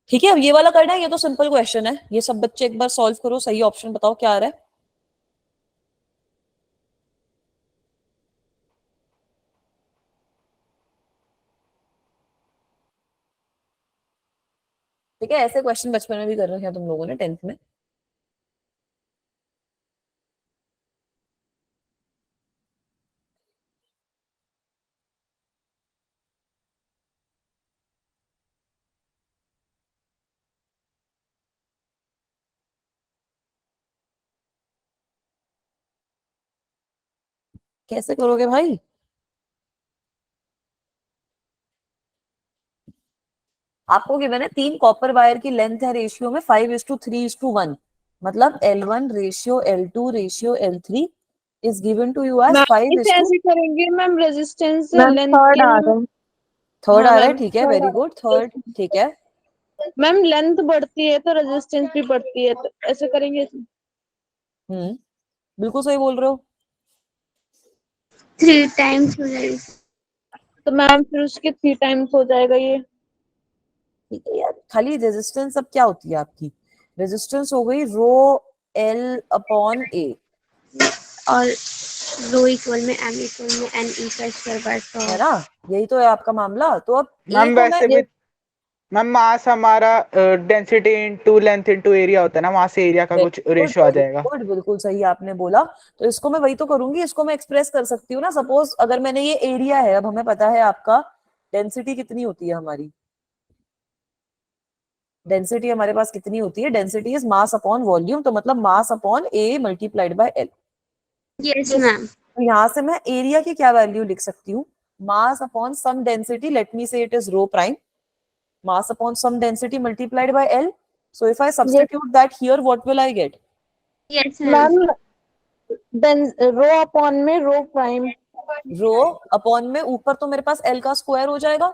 ठीक है, अब ये वाला करना है, ये तो सिंपल क्वेश्चन है। ये सब बच्चे एक बार सॉल्व करो, सही ऑप्शन बताओ क्या आ रहा है। ठीक है, ऐसे क्वेश्चन बचपन में भी कर रखे हैं तुम लोगों ने 10th में। कैसे करोगे भाई? आपको गिवन है 3 कॉपर वायर की लेंथ है रेशियो में 5:3:1, मतलब L1 ratio L2 ratio L3 is given to you as ma'am 5 इसे ऐसे करेंगे ma'am, resistance ma'am length third के आ लिए। रहा है। थर्ड हाँ आ रहा है, मैम, ठीक है, वेरी गुड, थर्ड ठीक है। मैम लेंथ बढ़ती है तो रेजिस्टेंस भी बढ़ती है, तो ऐसे करेंगे। बिल्कुल सही बोल रहे हो। 3 टाइम्स हो जाएगी। तो मैम फिर उसके 3 टाइम्स हो जाएगा ये। ठीक है यार, खाली रेजिस्टेंस अब क्या होती है आपकी? रेजिस्टेंस हो गई रो L अपॉन A, और रो इक्वल में एम इक्वल में एन ई का स्क्वायर बाय है 100। ना? यही तो है आपका मामला। तो अब A मैम को मैं वैसे भी मैम मास हमारा density into length into area होता है ना, वहां से एरिया का कुछ रेशियो आ जाएगा। गुड, बिल्कुल सही आपने बोला। तो इसको मैं वही तो करूंगी, इसको मैं एक्सप्रेस कर सकती हूँ ना। सपोज अगर मैंने ये एरिया है, अब हमें पता है आपका डेंसिटी कितनी होती है हमारी। डेंसिटी हमारे पास कितनी होती है? Density is mass upon volume, तो मतलब mass upon A multiplied by L. Yes ma'am. तो यहाँ से मैं एरिया की क्या वैल्यू लिख सकती हूँ? Mass upon some density, let me say it is rho prime, mass upon some density multiplied by L. So if I substitute that here, what will I get? Yes ma'am. Ma'am then rho upon में रो प्राइम। रो अपॉन में ऊपर तो मेरे पास L का स्क्वायर हो जाएगा,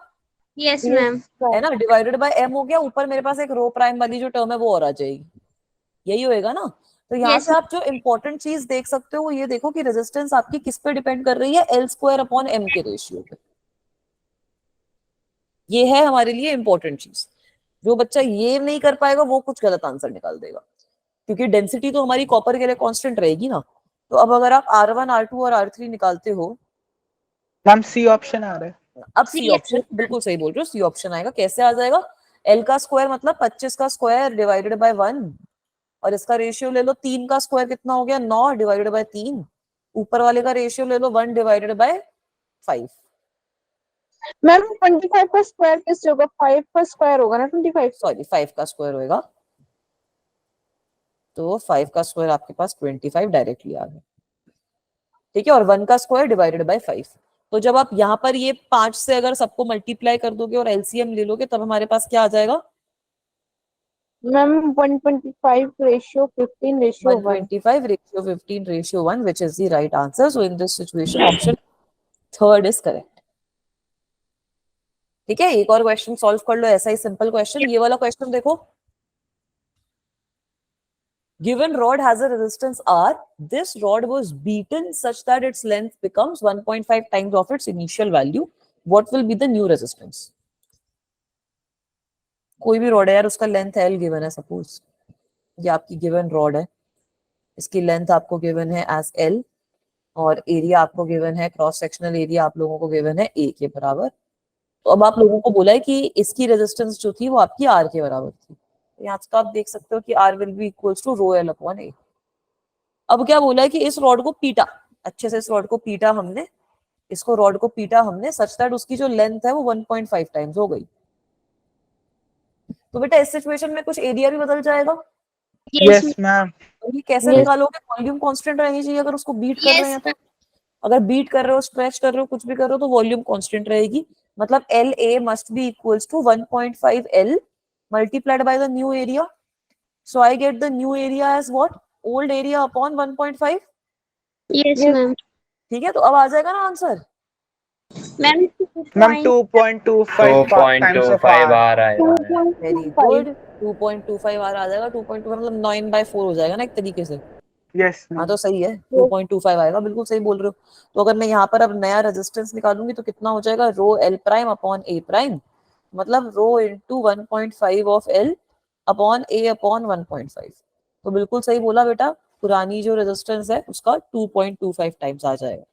यस मैम। है ना, डिवाइडेड बाय M हो गया, ऊपर मेरे पास एक रो प्राइम वाली जो टर्म है वो और आ जाएगी। यही होएगा ना? तो यहाँ Yes, से आप जो इंपॉर्टेंट चीज देख सकते हो वो ये देखो कि रेजिस्टेंस आपकी किस पे डिपेंड कर रही है? L स्क्वायर अपॉन M के रेशियो पे। ये है हमारे लिए इंपॉर्टेंट चीज। जो बच्चा ये नहीं कर पाएगा वो कुछ गलत आंसर निकाल देगा, क्योंकि डेंसिटी तो हमारी कॉपर के लिए कांस्टेंट रहेगी ना। तो अब अगर आप R1 R2 और R3 निकालते हो, मैम सी ऑप्शन आ रहा है। अब सी ऑप्शन, बिल्कुल सही बोल रहे हो, सी ऑप्शन आएगा। कैसे आ जाएगा? L का स्क्वायर मतलब 25 का स्क्वायर डिवाइडेड बाय 1, और इसका रेशियो ले लो 3 का स्क्वायर कितना हो गया? 9 डिवाइडेड बाय 3, ऊपर वाले का रेशियो ले लो 1 डिवाइडेड बाय 5। मैम 25 का स्क्वायर कैसे होगा? 5 का स्क्वायर होगा ना 25। सॉरी 5 का स्क्वायर होएगा, तो 5 का स्क्वायर आपके पास 25 डायरेक्टली आ गया। ठीक है, और 1 का स्क्वायर डिवाइडेड बाय 5। तो जब आप यहाँ पर ये 5 से अगर सबको मल्टीप्लाई कर दोगे और एलसीएम ले लोगे, तब हमारे पास क्या आ जाएगा? Ma'am 125:15:1 125 ratio 15:1, which is the right answer. So in this situation, option third is correct. ठीक है, एक और क्वेश्चन सॉल्व कर लो, ऐसा ही सिंपल क्वेश्चन। ये वाला क्वेश्चन देखो, given rod has a resistance R, this rod was beaten such that its length becomes 1.5 times of its initial value. What will be the new resistance? कोई भी रॉड है यार, उसका लेंथ L गिवन है, सपोज ये आपकी गिवन रॉड है, इसकी लेंथ आपको गिवन है एज L और एरिया आपको गिवन है, क्रॉस सेक्शनल एरिया आप लोगों को गिवन है A के बराबर। तो अब आप लोगों को बोला है कि इसकी रेजिस्टेंस जो थी वो आपकी R के बराबर थी। यहाँ तो आप देख सकते हो कि R will be equals to ρ L upon A। अब क्या बोला है कि इस रॉड को पीटा, अच्छे से इस रॉड को पीटा हमने, इसको रॉड को पीटा हमने सच दैट उसकी जो लेंथ है वो 1.5 टाइम्स हो गई। तो बेटा इस सिचुएशन में कुछ एरिया भी बदल जाएगा। Yes ma'am. ये कैसे निकालोगे? वॉल्यूम कांस्टेंट रहनी चाहिए अगर उसको बीट कर रहे हैं तो। अगर बीट कर रहे हो, स्ट्रेच कर रहे हो, कुछ भी कर रहे हो तो वॉल्यूम कांस्टेंट रहेगी। मतलब LA must be equals to 1.5 L multiplied by the new area. So I get the new area as what? Old area upon 1.5. Yes ma'am. ठीक है, तो अब आ जाएगा ना answer. Ma'am ma'am 2.25 times of R। आ रहा है। वेरी गुड, 2.25 R आ जाएगा। 2.25 मतलब 9/4 हो जाएगा ना एक तरीके से। यस हाँ तो सही है, 2.25 आएगा, बिल्कुल सही बोल रहे हो। तो अगर मैं यहाँ पर अब नया रेजिस्टेंस निकालूंगी तो कितना हो जाएगा? Rho L prime upon A prime, मतलब rho into 1.5 of L upon A upon 1.5। तो बिल्कुल सही बोला बेटा, पुरानी जो रेजिस्टेंस है उसका 2.25 टाइम्स आ जाएगा।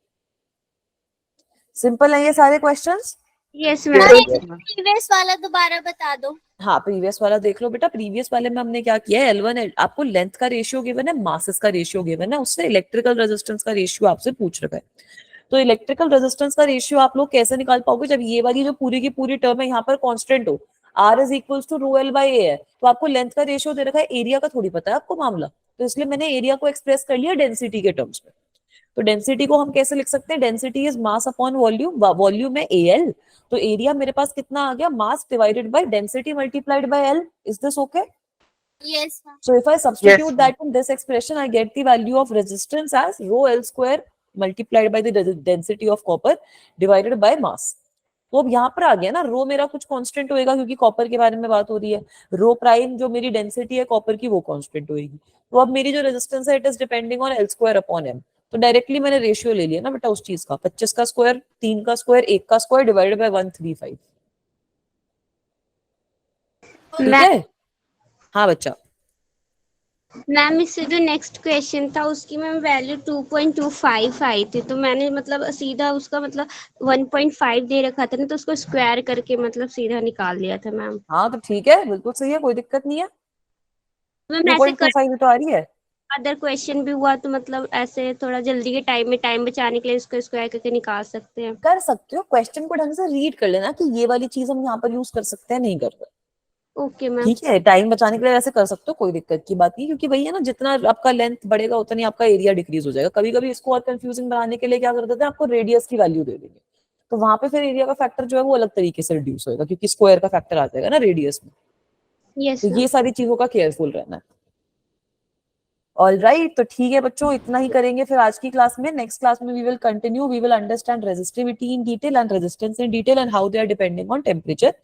सिंपल है ये सारे क्वेश्चंस। Yes ma'am. प्रीवियस वाला दोबारा बता दो। हाँ प्रीवियस वाला देख लो बेटा। प्रीवियस वाले में हमने क्या किया है, L1 आपको लेंथ का रेशियो गिवन है, मासेस का रेशियो गिवन है, उससे इलेक्ट्रिकल रेजिस्टेंस का रेशियो आपसे पूछ रखा है। तो इलेक्ट्रिकल रेजिस्टेंस का रेशियो आप लोग कैसे निकाल पाओगे? जब ये वाली जो पूरी की पूरी टर्म है यहाँ पर कांस्टेंट हो, R is equals to ρ L by A है, तो आपको लेंथ का रेशियो दे रखा है, एरिया का थोड़ी पता है आपको मामला, तो इसलिए मैंने एरिया को एक्सप्रेस कर लिया डेंसिटी के टर्म्स में। तो डेंसिटी को हम कैसे लिख सकते हैं? Density is mass upon volume, volume है AL, तो एरिया मेरे पास कितना आ गया? Mass divided by density multiplied by L। Is this okay? Yes. So if I substitute that in this expression, I get the value of resistance as rho L square multiplied by the density of copper divided by mass. तो अब यहाँ पर आ गया ना, रो मेरा कुछ कांस्टेंट होएगा क्योंकि कॉपर के बारे में बात हो रही है। रो प्राइम जो मेरी डेंसिटी है कॉपर की वो कांस्टेंट होएगी। तो अब मेरी जो रेजिस्टेंस है it is depending on L square upon M। तो डायरेक्टली मैंने रेशियो ले लिया ना बेटा उस चीज का, 25 का स्क्वायर, 3 का स्क्वायर, 1 का स्क्वायर डिवाइडेड बाय 135। ठीक है? हाँ बच्चा। मैम इससे जो नेक्स्ट क्वेश्चन था उसकी मैम वैल्यू 2.25 आई थी, तो मैंने मतलब सीधा उसका मतलब 1.5 दे रखा था ना, तो उसको स्क्वायर करके मतलब सीधा निकाल लिया था मैम। हाँ तो ठीक है, बिल्कुल सही है, कोई दिक्कत नहीं है। मैम ऐसे 2.25 तो आ रही है। अदर क्वेश्चन भी हुआ तो मतलब ऐसे थोड़ा जल्दी के टाइम में टाइम बचाने के लिए इसको स्क्वायर करके निकाल सकते हैं। कर सकते हो, क्वेश्चन को ढंग से रीड कर लेना कि ये वाली चीज हम यहाँ पर यूज कर सकते हैं, नहीं कर सकते। Okay ma'am. ठीक है, टाइम बचाने के लिए ऐसे कर सकते हो, कोई दिक्कत की बात नहीं, क्योंकि भैया है ना जितना आपका लेंथ बढ़ेगा उतना ही आपका एरिया डिक्रीज हो जाएगा। कभी कभी इसको और कंफ्यूजिंग बनाने के लिए क्या कर देते हैं, आपको रेडियस की वैल्यू दे देंगे, तो वहां पे फिर एरिया का फैक्टर जो है वो अलग तरीके से रिड्यूस होगा, क्योंकि स्क्वायर का फैक्टर आ जाएगा ना रेडियस में। यस तो ये सारी चीजों का केयरफुल रहना है। ऑलराइट, तो ठीक है बच्चों, इतना ही करेंगे फिर आज की क्लास में। नेक्स्ट क्लास में we will continue, we will understand resistivity in detail and resistance in detail and how they are depending on temperature